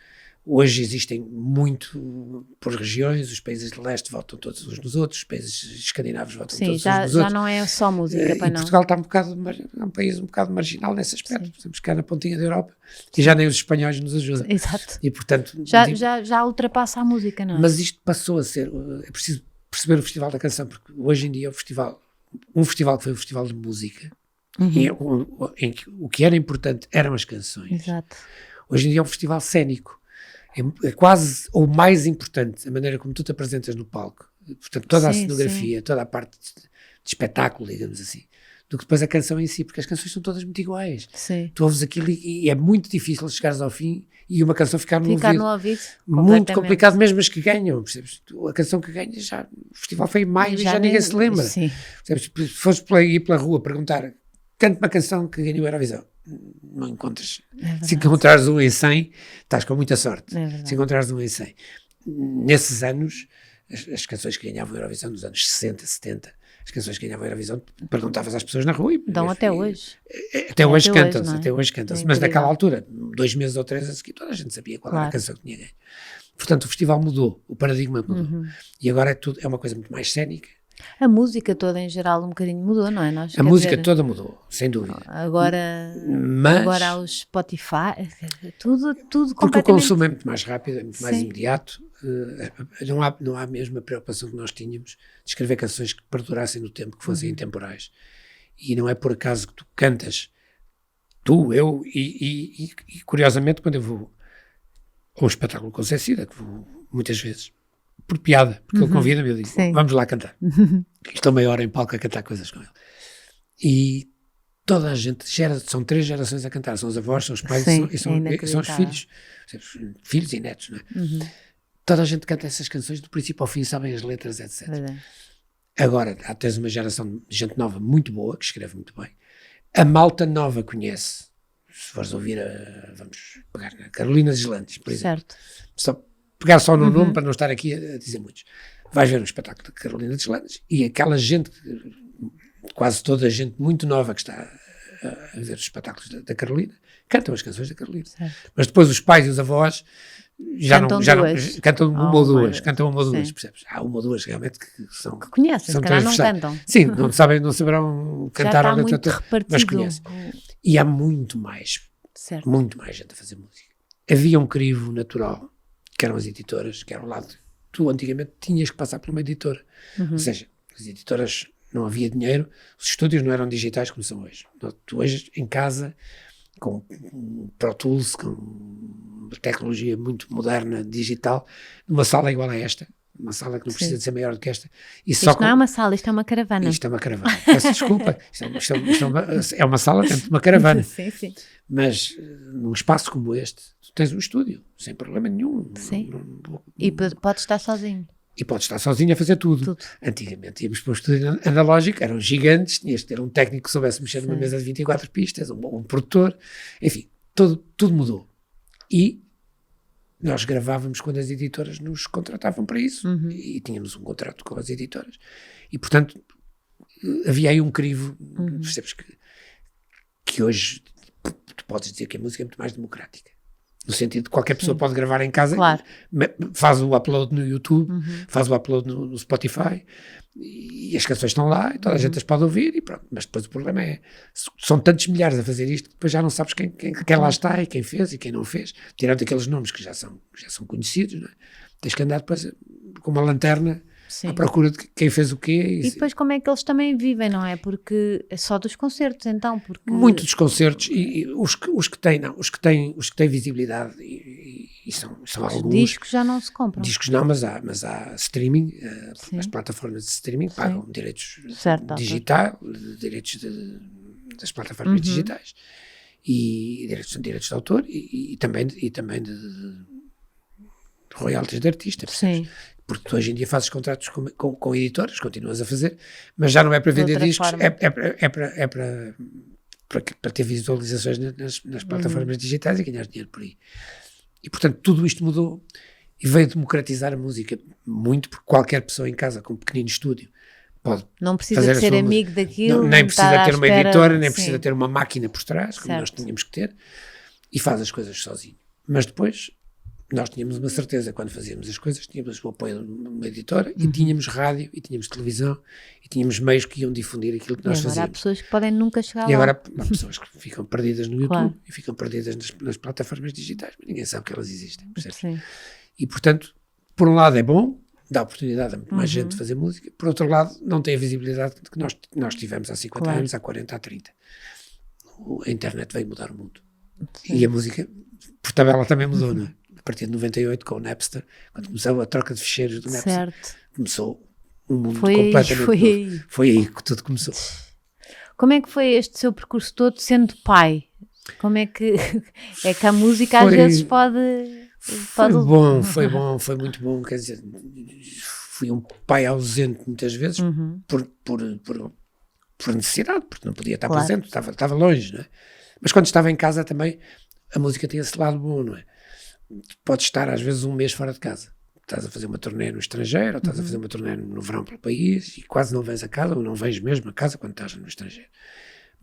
hoje existem muito por regiões, os países de leste votam todos uns nos outros, os países escandinavos votam Sim, todos uns já nos outros. não é só música, E para não. Portugal está é um país um bocado marginal nesse aspecto. Estamos cá na pontinha da Europa e já nem os espanhóis nos ajudam. Exato. E, portanto, Já ultrapassa a música, não é? mas isto passou a ser, é preciso perceber o Festival da Canção, porque hoje em dia um festival que foi um festival de música, em que o que era importante eram as canções. Exato. Hoje em dia é um festival cénico. É quase ou mais importante a maneira como tu te apresentas no palco. Portanto, toda a cenografia, toda a parte de espetáculo, digamos assim, do que depois a canção em si, porque as canções são todas muito iguais. Sim. Tu ouves aquilo e é muito difícil chegares ao fim e uma canção ficar no ouvido. Muito complicado, mesmo as que ganham, percebes? A canção que ganha, já, o festival foi em maio e já ninguém se lembra. Sim. Percebes? Se fores ir pela rua perguntar, cante uma canção que ganhou a Eurovisão, não encontras. Se encontrares um em 100, estás com muita sorte. Se encontrares um em 100. Nesses anos, as canções que ganhavam a Eurovisão, nos anos 60, 70, as canções que ganhavam a Eurovisão, perguntavas às pessoas na rua. Dão até hoje. Até hoje cantam-se, não é? até hoje cantam-se. É Mas incrível. naquela altura, 2 meses ou 3 a seguir, toda a gente sabia qual era a canção que tinha ganho. Portanto, o festival mudou, o paradigma mudou. E agora é uma coisa muito mais cénica. A música toda em geral um bocadinho mudou, não é? A música toda mudou, sem dúvida. Agora há os Spotify, tudo porque completamente. o consumo é muito mais rápido, é muito mais imediato. Não há a mesma preocupação que nós tínhamos de escrever canções que perdurassem no tempo, que fossem intemporais. E não é por acaso que tu cantas, eu e curiosamente, quando eu vou a um espetáculo com o Zé Cida, que vou muitas vezes por piada, porque ele convida-me e eu digo, vamos lá cantar. Estou meia hora em palco a cantar coisas com ele. E toda a gente, são 3 gerações a cantar, são os avós, são os pais e são os filhos e netos, não é? Toda a gente canta essas canções do princípio ao fim, sabem as letras, etc. Agora, tens uma geração de gente nova muito boa, que escreve muito bem. A malta nova conhece, se fores ouvir vamos pegar a Carolina Deslandes, por exemplo. Certo. Pegar só no nome para não estar aqui a dizer muitos. Vais ver um espetáculo de Carolina Deslandes e aquela gente, quase toda a gente muito nova que está a ver os espetáculos da Carolina, cantam as canções da Carolina. Certo. Mas depois os pais e os avós cantam uma ou duas, percebes? Há uma ou duas realmente que são... Que conhecem, se calhar não cantam. Sim, não saberão cantar a letra toda, mas conhecem. E há muito mais gente a fazer música. Havia um crivo natural, que eram as editoras, que era o lado. Tu antigamente tinhas que passar por uma editora. Ou seja, as editoras, não havia dinheiro, os estúdios não eram digitais como são hoje. Tu hoje, em casa, com Pro Tools, com tecnologia muito moderna, digital, numa sala igual a esta, uma sala que não precisa de ser maior do que esta. Isto não é uma sala, isto é uma caravana. Isto é uma caravana. Peço desculpa, é uma sala dentro de uma caravana. Sim. Mas num espaço como este, tu tens um estúdio, sem problema nenhum. Sim. E podes estar sozinho. E podes estar sozinho a fazer tudo. Antigamente íamos para um estúdio analógico, eram gigantes, tinhas de ter um técnico que soubesse mexer numa mesa de 24 pistas, um produtor, enfim, tudo mudou. E nós gravávamos quando as editoras nos contratavam para isso, e tínhamos um contrato com as editoras. E, portanto, havia aí um crivo, percebes que hoje tu podes dizer que a música é muito mais democrática. No sentido de qualquer pessoa pode gravar em casa, faz o upload no YouTube, faz o upload no Spotify, e as canções estão lá, e toda a gente as pode ouvir, e pronto. Mas depois o problema é, são tantos milhares a fazer isto, que depois já não sabes quem lá está, e quem fez, e quem não fez, tirando aqueles nomes que já são conhecidos, não é? Tens que andar depois com uma lanterna, à procura de quem fez o quê. E depois como é que eles também vivem, não é? Porque é só dos concertos, então. Porque... Muito dos concertos, e os que têm visibilidade, e são alguns. Os discos já não se compram. Discos não, mas há streaming, as plataformas de streaming pagam direitos digitais, direitos das plataformas digitais, e direitos de autor, e também de royalties de artista, percebes? Porque tu hoje em dia fazes contratos com editoras, continuas a fazer, mas já não é para vender discos, é para ter visualizações nas plataformas digitais e ganhar dinheiro por aí. E, portanto, tudo isto mudou. e veio democratizar a música muito, porque qualquer pessoa em casa com um pequenino estúdio pode não precisa fazer de ser amigo daquilo, nem precisa ter uma editora, nem sim. precisa ter uma máquina por trás, como nós tínhamos que ter, e faz as coisas sozinho. Mas depois nós tínhamos uma certeza, quando fazíamos as coisas, tínhamos o apoio de uma editora, e tínhamos rádio, e tínhamos televisão, e tínhamos meios que iam difundir aquilo que nós fazíamos. Há pessoas que podem nunca chegar lá. E agora há pessoas que ficam perdidas no YouTube, claro. e ficam perdidas nas plataformas digitais, mas ninguém sabe que elas existem, percebes? Sim. E portanto, por um lado é bom, dá oportunidade a muito mais gente de fazer música, por outro lado não tem a visibilidade que nós tivemos há 50 anos, há 40, há 30. A internet veio mudar o mundo. Sim. E a música, por tabela, também mudou, não é? A partir de 98, com o Napster, quando começou a troca de ficheiros do Napster, começou um mundo completamente novo. Foi aí que tudo começou. Como é que foi este seu percurso todo sendo pai? Como é que a música às vezes pode... Foi bom, foi muito bom, quer dizer, fui um pai ausente muitas vezes por necessidade, porque não podia estar presente, estava longe, não é? Mas quando estava em casa também, a música tem esse lado bom, não é? Podes estar às vezes um mês fora de casa, estás a fazer uma turnê no estrangeiro, ou estás a fazer uma turnê no verão pelo país, e quase não vens a casa, ou não vens mesmo a casa quando estás no estrangeiro.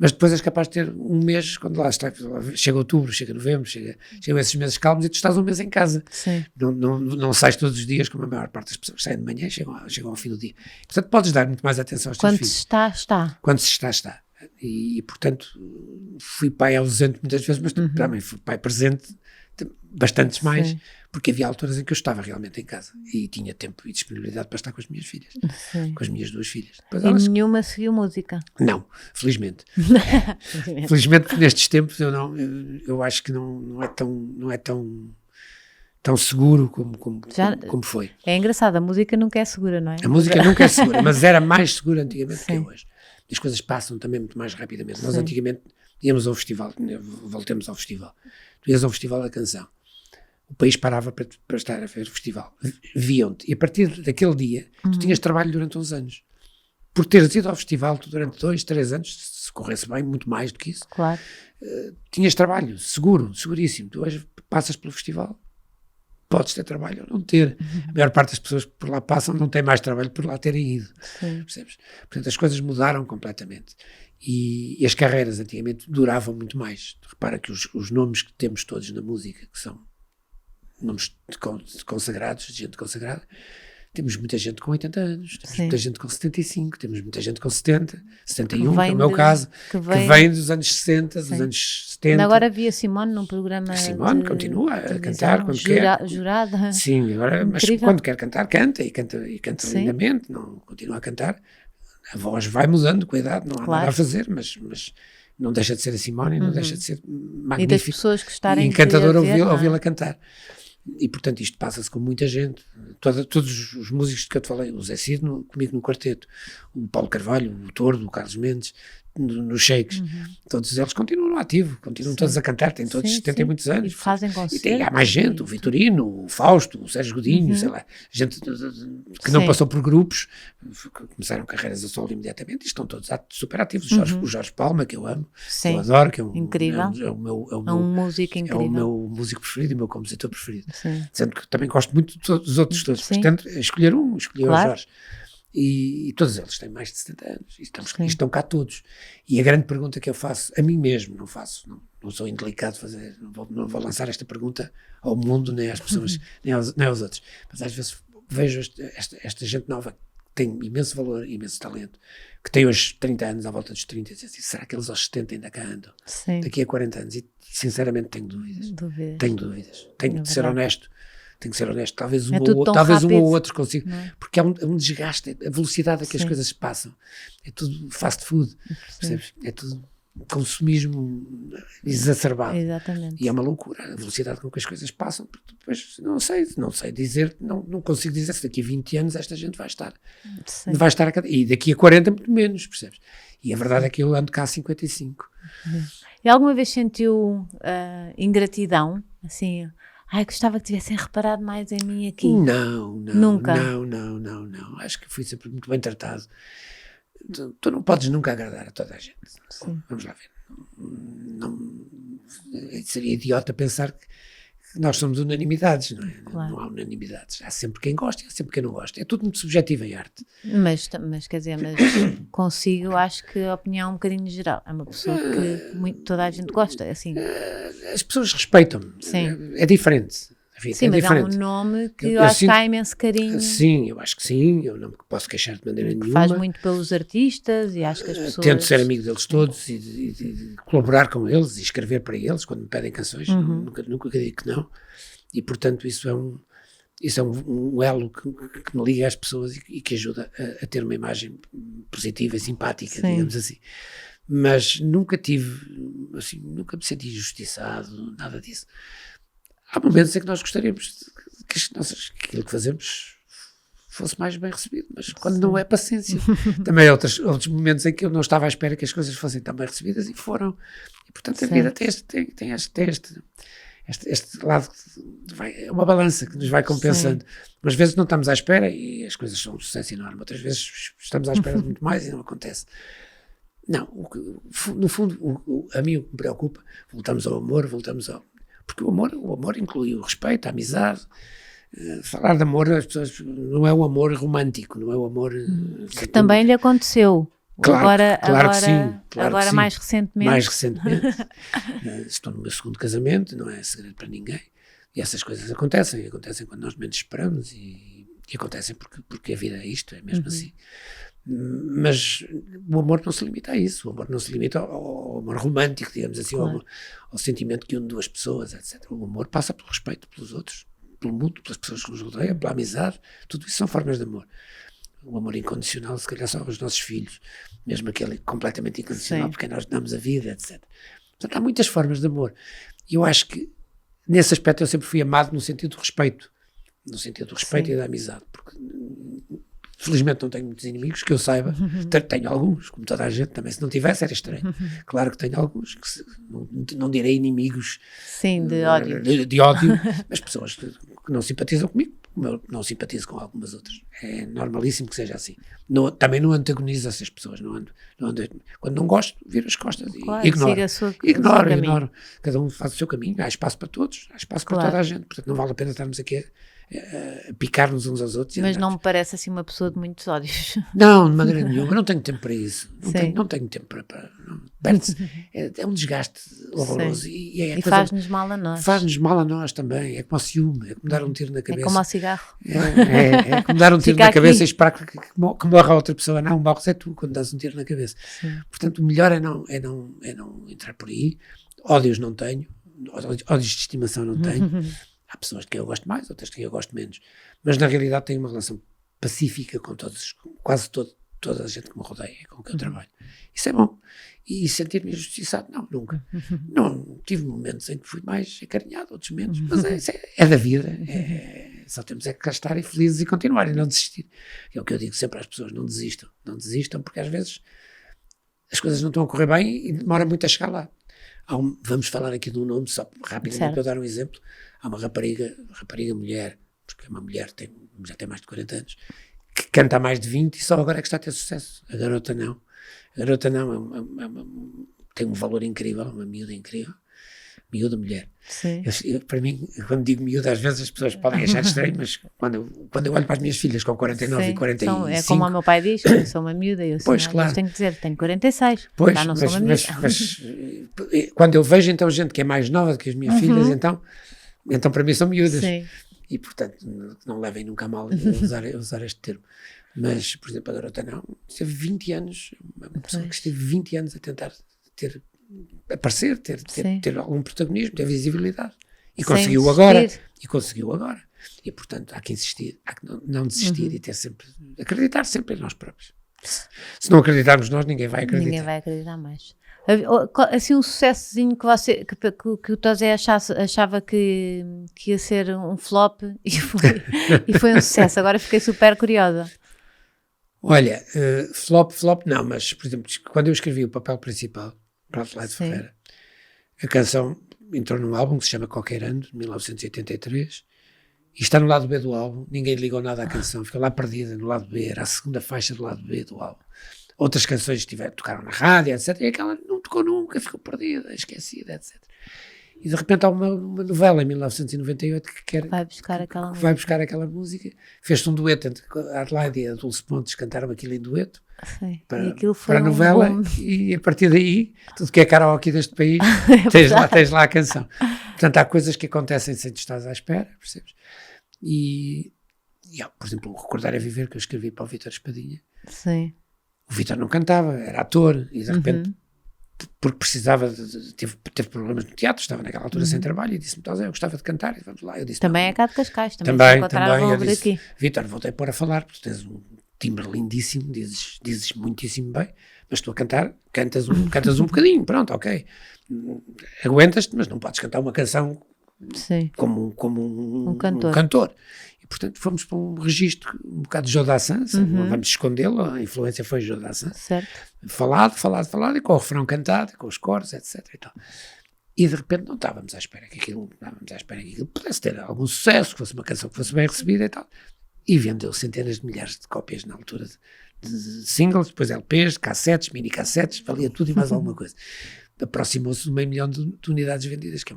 Mas depois és capaz de ter um mês, quando lá está, chega outubro, chega novembro, chegam esses meses calmos e tu estás um mês em casa. Sim. Não sais todos os dias, como a maior parte das pessoas saem de manhã e chegam ao fim do dia. Portanto, podes dar muito mais atenção aos teus filhos. Quando se está. Quando se está. E, portanto, fui pai ausente muitas vezes, mas também fui pai presente bastantes mais, sim. Porque havia alturas em que eu estava realmente em casa e tinha tempo e disponibilidade para estar com as minhas filhas, sim. Com as minhas 2 filhas. Depois e nenhuma seguiu música? Não, felizmente. Felizmente, porque nestes tempos eu acho que não é tão seguro como foi. É engraçado, a música nunca é segura, não é? A música nunca é segura, mas era mais segura antigamente, sim. Que é hoje. As coisas passam também muito mais rapidamente. Sim. Nós antigamente íamos ao festival, voltemos ao festival. Tu ias ao Festival da Canção. O país parava para estar a ver o festival. Viam-te. E a partir daquele dia, tu tinhas trabalho durante uns anos. Por teres ido ao festival durante 2, 3 anos, se corresse bem, muito mais do que isso, claro. Tinhas trabalho, seguríssimo. Tu hoje passas pelo festival, podes ter trabalho ou não ter. A maior parte das pessoas que por lá passam não tem mais trabalho por lá terem ido. Sim. Percebes? Portanto, as coisas mudaram completamente. E as carreiras antigamente duravam muito mais. Repara que os nomes que temos todos na música, que são nomes consagrados, de gente consagrada, temos muita gente com 80 anos, temos muita gente com 75, temos muita gente com 70, 71, que é o meu caso, que vem dos anos 60, dos anos 70. Agora vi a Simone num programa. A Simone continua a cantar quando quer. Jurada. Sim, agora, mas quando quer cantar, canta lindamente, não continua a cantar. A voz vai mudando com a idade, não há nada a fazer, mas não deixa de ser a Simone, não deixa de ser magnífico. E das pessoas que estarem encantador ouvi-la cantar. E, portanto, isto passa-se com muita gente. Todos os músicos que eu te falei, o Zé Cid comigo no quarteto, o Paulo Carvalho, o Tordo, o Carlos Mendes, nos Shakes, todos eles continuam no ativo, continuam todos a cantar, têm todos 70 e muitos anos. E fazem concertos. E há mais gente, o Vitorino, o Fausto, o Sérgio Godinho, sei lá, gente que não passou por grupos, que começaram carreiras a solo imediatamente e estão todos super ativos. O Jorge Palma, que eu amo, que eu adoro, que é incrível. É um músico incrível. É o meu músico preferido e o meu compositor preferido. Sendo que também gosto muito dos outros todos. Portanto, escolhi o Jorge. E todos eles têm mais de 70 anos e estão cá todos. E a grande pergunta que eu faço a mim mesmo, não sou indelicado de fazer, não vou lançar esta pergunta ao mundo, nem às pessoas, nem aos outros, mas às vezes vejo esta gente nova que tem imenso valor e imenso talento, que tem hoje 30 anos, à volta dos 30, e diz assim, será que eles aos 70 ainda cá andam? Daqui a 40 anos? E sinceramente tenho dúvidas. Tenho de ser honesto. Tenho que ser honesto, talvez um ou outro consiga, porque há um desgaste, a velocidade a que as coisas se passam, é tudo fast food, percebes? É tudo consumismo exacerbado. Exatamente. E é uma loucura a velocidade com que as coisas passam, porque depois não sei dizer, não consigo dizer se daqui a 20 anos esta gente vai estar e daqui a 40 muito menos, percebes? E a verdade é que eu ando cá há 55. E alguma vez sentiu ingratidão, assim... gostava que tivessem reparado mais em mim aqui. Nunca. Não. Acho que fui sempre muito bem tratado. Tu não podes nunca agradar a toda a gente. Vamos lá ver. Seria idiota pensar nós somos unanimidades, não é? Claro. Não há unanimidades. Há sempre quem gosta e há sempre quem não gosta. É tudo muito subjetivo em arte. Mas quer dizer, consigo, acho que a opinião é um bocadinho geral. É uma pessoa que toda a gente gosta, assim. As pessoas respeitam-me. Sim. É diferente. Rita, Sim, é mas diferente. é um nome que eu acho que há imenso carinho. Sim, eu acho que sim. Eu não me posso queixar de maneira nenhuma. Faz muito pelos artistas e acho que as pessoas... Tento ser amigo deles todos e colaborar com eles e escrever para eles quando me pedem canções. Nunca digo que não. E, portanto, isso é um elo que me liga às pessoas e que ajuda a ter uma imagem positiva e simpática, sim. digamos assim. Mas nunca assim, nunca me senti injustiçado, nada disso. Há momentos em que nós gostaríamos que aquilo que fazemos fosse mais bem recebido, mas quando não é, paciência. Também há outros momentos em que eu não estava à espera que as coisas fossem tão bem recebidas e foram. E, portanto, a vida tem este lado, é uma balança que nos vai compensando. Umas vezes não estamos à espera e as coisas são um sucesso enorme, outras vezes estamos à espera de muito mais e não acontece. Não, no fundo, a mim o que me preocupa, voltamos ao amor, porque o amor inclui o respeito, a amizade. Falar de amor, as pessoas, não é o amor romântico, não é o amor... que também lhe aconteceu. Claro que sim. Agora que sim. Mais recentemente. Estou no meu segundo casamento, não é segredo para ninguém. E essas coisas acontecem quando nós menos esperamos e acontecem porque a vida é isto, é mesmo assim. Mas o amor não se limita a isso, o amor não se limita ao amor romântico, digamos assim, claro. ao sentimento que une duas pessoas, etc. O amor passa pelo respeito pelos outros, pelo mundo, pelas pessoas que nos rodeiam, pela amizade, tudo isso são formas de amor. O amor incondicional, se calhar só aos nossos filhos, mesmo aquele completamente incondicional, sim. Porque nós damos a vida, etc. Portanto, há muitas formas de amor. E eu acho que, nesse aspecto, eu sempre fui amado no sentido do respeito. No sentido do respeito sim. E da amizade. Porque, felizmente, não tenho muitos inimigos, que eu saiba. Tenho alguns, como toda a gente, também se não tivesse era estranho. Claro que tenho alguns, que não direi inimigos. Sim, de ódio. De ódio, mas pessoas que não simpatizam comigo, como eu não simpatizo com algumas outras. É normalíssimo que seja assim. Também não antagonizo essas pessoas. Quando não gosto, viro as costas claro, e ignoro. Ignoro. Cada um faz o seu caminho. Há espaço para todos, há espaço para toda a gente. Portanto, não vale a pena estarmos aqui a picar-nos uns aos outros. Mas não me parece assim uma pessoa de muitos ódios. Não, de maneira nenhuma. Não tenho tempo para isso. Não tenho tempo para é um desgaste horroroso. E faz-nos mal a nós. Faz-nos mal a nós também. É como o ciúme, é como dar um tiro na cabeça. É como ao cigarro. É como dar um tiro na cabeça e esperar que morra a outra pessoa. Não, morres é tu quando dás um tiro na cabeça. Sim. Portanto, o melhor é não entrar por aí. Ódios não tenho. Ódios de estimação não tenho. Há pessoas de quem eu gosto mais, outras de quem eu gosto menos. Mas, na realidade, tenho uma relação pacífica com quase toda a gente que me rodeia, com quem eu trabalho. Isso é bom. E sentir-me injustiçado? Não, nunca. Não, tive momentos em que fui mais acarinhado, outros menos. Mas é da vida. Só temos é que cá estar e felizes e continuar e não desistir. É o que eu digo sempre às pessoas, não desistam. Não desistam porque, às vezes, as coisas não estão a correr bem e demora muito a chegar lá. Vamos falar aqui de um nome, só rapidamente para eu dar um exemplo. Há uma rapariga mulher, porque é uma mulher, já tem mais de 40 anos, que canta há mais de 20 e só agora é que está a ter sucesso. A garota não. Tem um valor incrível, uma miúda incrível. Miúda mulher. Para mim, quando digo miúda, às vezes as pessoas podem achar estranho, mas quando eu olho para as minhas filhas com 49 e 45... É como o meu pai diz, eu sou uma miúda, eu pois, claro. Tenho que dizer, tenho 46, pois, não sou uma miúda. Mas quando eu vejo então gente que é mais nova do que as minhas filhas, então para mim são miúdas. Sim. E portanto, não levem nunca a mal usar este termo. Mas, por exemplo, a garota não, esteve 20 anos, uma pessoa que esteve 20 anos a tentar aparecer, ter algum protagonismo, ter visibilidade. E conseguiu agora. E, portanto, há que insistir, há que não desistir e acreditar sempre em nós próprios. Se não acreditarmos nós, ninguém vai acreditar. Ninguém vai acreditar mais. Assim, um sucessozinho que o Tosé achava que ia ser um flop e foi um sucesso. Agora fiquei super curiosa. Olha, flop não, mas, por exemplo, quando eu escrevi o papel principal para Adelaide Ferreira, a canção entrou num álbum que se chama Qualquer Ano, de 1983, e está no lado B do álbum. Ninguém ligou nada à canção, ficou lá perdida no lado B, era a segunda faixa do lado B do álbum. Outras canções tocaram na rádio, etc. E aquela não tocou nunca, ficou perdida, esquecida, etc. E de repente há uma novela em 1998 que Vai buscar aquela que música. vai buscar aquela música. Fez-se um dueto entre a Adelaide e a Dulce Pontes, cantaram aquilo em dueto Sim. para, E aquilo foi para a novela boom. e a partir daí, tudo que é karaoke deste país, tens lá a canção. Portanto, há coisas que acontecem sem tu estás à espera, percebes? E por exemplo, o Recordar é Viver, que eu escrevi para o Vítor Espadinha. Sim. O Vítor não cantava, era ator, e de repente, porque precisava, teve problemas no teatro, estava naquela altura sem trabalho, e disse-me, eu gostava de cantar, e vamos lá. Eu disse, Também não, é cá de Cascais, também se encontraram eu por disse, aqui. Vítor, vou-te pôr a falar, porque tu tens um timbre lindíssimo, dizes muitíssimo bem, mas tu a cantar, cantas um bocadinho, pronto, ok. Aguentas-te, mas não podes cantar uma canção Sim. como um cantor. E, portanto, fomos para um registro um bocado de Joe Dassin, não vamos escondê-lo, a influência foi Joe Dassin. Certo. Falado, e com o refrão cantado, com os coros, etc. E tal. E de repente não estávamos à espera que aquilo pudesse ter algum sucesso, que fosse uma canção que fosse bem recebida e tal. E vendeu centenas de milhares de cópias na altura de singles, depois LPs, cassetes, mini cassetes, valia tudo e mais alguma coisa. Aproximou-se de 500 mil de unidades vendidas, que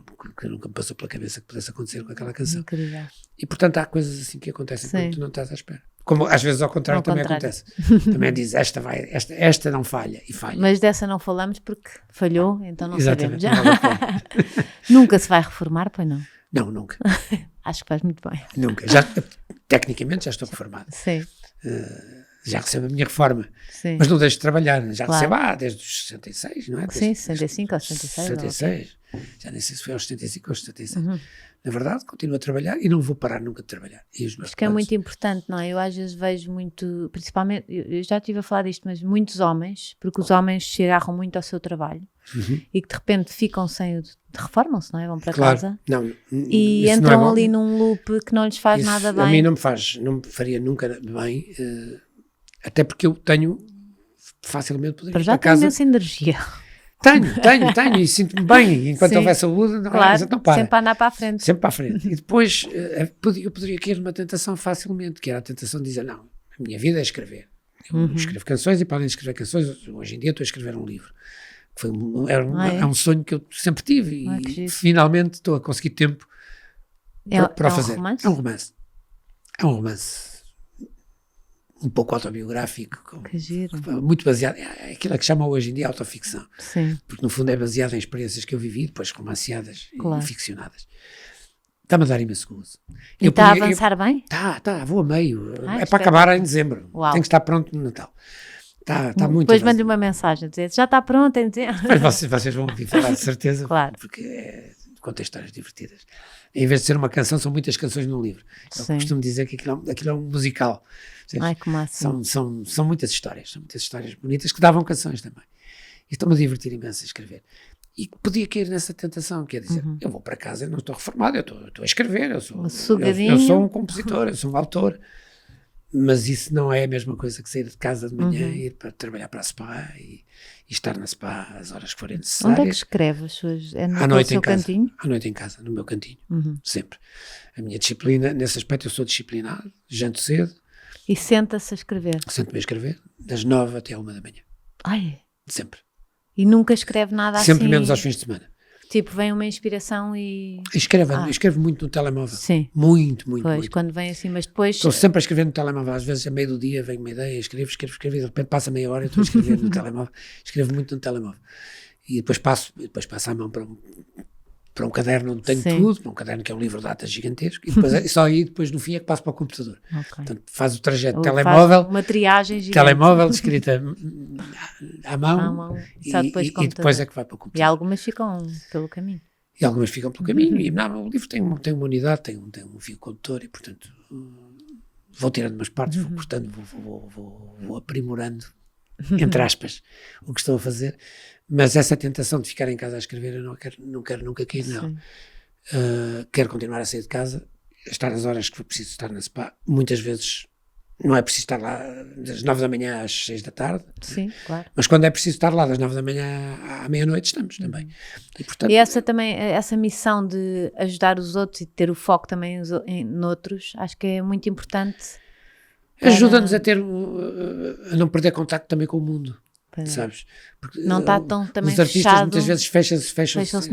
nunca me passou pela cabeça que pudesse acontecer com aquela canção. Incrível. E portanto há coisas assim que acontecem quando tu não estás à espera. Como às vezes ao contrário também acontece. Também diz, esta não falha, e falha. Mas dessa não falamos porque falhou, então não Exatamente, sabemos. Nunca se vai reformar, pois não? Não, nunca. Acho que faz muito bem. Nunca. Tecnicamente já estou reformado. Sim. Já recebo a minha reforma. Sim. Mas não deixo de trabalhar. Já Claro. recebo desde os 66, não é? Sim, 65 ou 66. 66. Já nem sei se foi aos 75 ou 76. Na verdade, continuo a trabalhar e não vou parar nunca de trabalhar. E os meus Acho que é planos- muito importante, não é? Eu às vezes vejo muito, principalmente, eu já estive a falar disto, mas muitos homens, porque os homens se agarram muito ao seu trabalho e que de repente ficam reformam-se, não é? Vão para casa Não, e isso não é entram bom. ali num loop que não lhes faz Isso nada a bem. mim não me faria nunca bem, até porque eu tenho facilmente poder Para ir já para tem casa. imensa energia. Tenho e sinto-me bem, e enquanto Sim. houver saúde, não, Claro, então para. sempre a andar para a frente. Sempre para a frente. E depois eu poderia cair numa tentação facilmente, que era a tentação de dizer, não, a minha vida é escrever. Eu escrevo canções e podem escrever canções. Hoje em dia estou a escrever um livro. É um sonho que eu sempre tive Que e giro. finalmente estou a conseguir tempo para o fazer. Romance? É um romance. É um romance um pouco autobiográfico, Que giro. muito baseado, aquilo que chamam hoje em dia autoficção, Sim. porque no fundo é baseado em experiências que eu vivi, depois romanceadas Claro. e ficcionadas. Está-me a dar imenso gozo. E está a avançar bem? Tá, vou a meio. É Ai, para acabar em dezembro. Uau. Tem que estar pronto no Natal. Está muito Depois avançado. mande uma mensagem a dizer, já está pronto, em dizer. Mas vocês vão ouvir falar de certeza, Claro. porque conta histórias divertidas. Em vez de ser uma canção, são muitas canções num livro. Eu Sim. costumo dizer que aquilo é um musical. Ai, que massa. São muitas histórias bonitas que davam canções também. E estou-me a divertir imenso a escrever. E podia cair nessa tentação, que é dizer, eu vou para casa, eu não estou reformado, eu estou a escrever, eu sou um compositor, eu sou um autor. Mas isso não é a mesma coisa que sair de casa de manhã e ir para trabalhar para a SPA e estar na SPA às horas que forem necessárias. Onde é que escreve as suas? É À no noite seu em casa. cantinho? À noite em casa, no meu cantinho. Sempre. A minha disciplina, nesse aspecto eu sou disciplinado, janto cedo, E senta-se a escrever. sento-me a escrever, das 9 até à 1 da manhã. Ai, Sempre. e nunca escreve nada Sempre assim? menos aos fins de semana. Tipo, vem uma inspiração e... Escrevo muito no telemóvel. Sim. Muito. Pois, quando vem assim, mas depois... Estou sempre a escrever no telemóvel. Às vezes, a meio do dia, vem uma ideia, escrevo, e de repente passa meia hora e estou a escrever no telemóvel. Escrevo muito no telemóvel. E depois passo a mão para um caderno onde tenho Sim. tudo, para um caderno que é um livro de datas gigantesco, e depois, só aí, depois no fim, é que passo para o computador. Ok. Portanto, faz o trajeto Ou telemóvel, faz uma triagem gigante. telemóvel, escrita à mão, À mão, só depois e computador. depois é que vai para o E computador. algumas ficam pelo caminho. E algumas ficam pelo caminho, e não, o livro tem uma unidade, tem um fio condutor, e portanto vou tirando umas partes, vou cortando, vou aprimorando, entre aspas, o que estou a fazer, mas essa tentação de ficar em casa a escrever eu não quero nunca cair nela. Quero continuar a sair de casa, estar as horas que for preciso estar na SPA, muitas vezes não é preciso estar lá das 9 da manhã às 6 da tarde, Sim, claro. mas quando é preciso estar lá das 9 da manhã à meia-noite estamos também. E, portanto, E essa missão de ajudar os outros e de ter o foco também noutros, acho que é muito importante. ajuda-nos a não perder contacto também com o mundo. Pois é. sabes? Porque, Não está tão também os artistas fechado. muitas vezes Fecham-se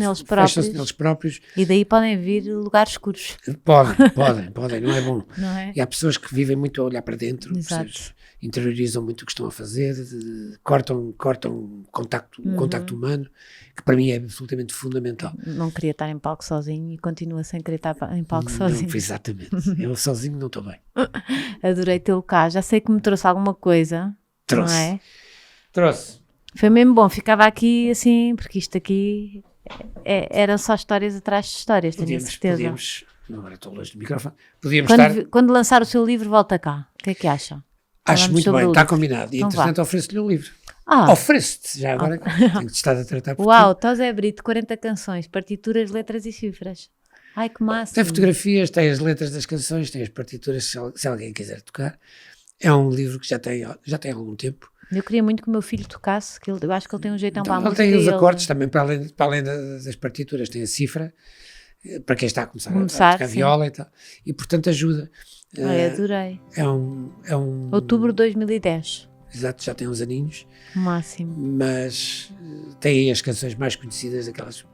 neles próprios. E daí podem vir lugares escuros, Podem, não é bom. não é? E há pessoas que vivem muito a olhar para dentro, Exato. percebes? Interiorizam muito o que estão a fazer, cortam o contacto humano, que para mim é absolutamente fundamental. Não queria estar em palco sozinho e continua sem querer estar em palco Não, sozinho. exatamente. Eu sozinho não estou bem. Adorei tê-lo cá. Já sei que me trouxe alguma coisa. Trouxe. Não é? Trouxe. Foi mesmo bom. Ficava aqui assim, porque isto aqui eram só histórias atrás de histórias, tenho a certeza. Podíamos, agora estou longe do microfone, podíamos estar... Quando lançar o seu livro, volta cá. O que é que acha? Acho Falamos muito sobre bem, o está livro. combinado. E Então entretanto vá. ofereço-lhe um livro. Ah, Ofereço-te, já agora tenho-te estado a tratar por ti. uau, Tosé Brito, 40 canções, partituras, letras e cifras. Ai, que máximo. Tem fotografias, tem as letras das canções, tem as partituras, se alguém quiser tocar. É um livro que já tem algum tempo. Eu queria muito que o meu filho tocasse, que eu acho que ele tem um jeitão para a Ele música. tem os e ele- acordes também, para além das partituras, tem a cifra, para quem está a começar a tocar sim. viola e tal. E portanto ajuda. Ai, adorei. É um Outubro de 2010. Exato, já tem uns aninhos, Máximo. mas tem aí as canções mais conhecidas, aquelas.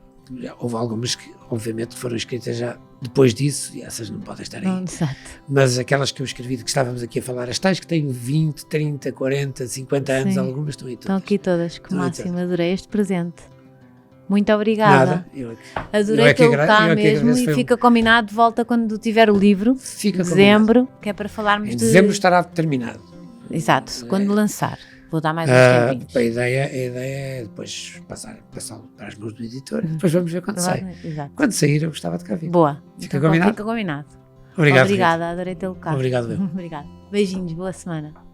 Houve algumas que, obviamente, foram escritas já depois disso, e essas não podem estar aí. Não, exato. Mas aquelas que eu escrevi, de que estávamos aqui a falar, as tais que têm 20, 30, 40, 50 anos, Sim. algumas estão aí Estão todas. aqui todas. Que Estão aí máximo. Adorei este presente. Muito obrigada. Nada, eu Adorei é que tê-lo agra- cá eu é que mesmo agradeço, e foi um- fica combinado de volta quando tiver o livro. fica Dezembro, que é para falarmos Em de... dezembro estará terminado. Exato, quando lançar. Vou dar mais uns tempinhos. A ideia é depois passá-lo para as mãos do editor, depois vamos ver quando sai. Exato. Quando sair, eu gostava de cá vir. Boa. Fica Então, combinado? Fica combinado. Obrigado, Obrigada, adorei tê-lo cá. Obrigado, eu. Obrigada. Beijinhos, boa semana.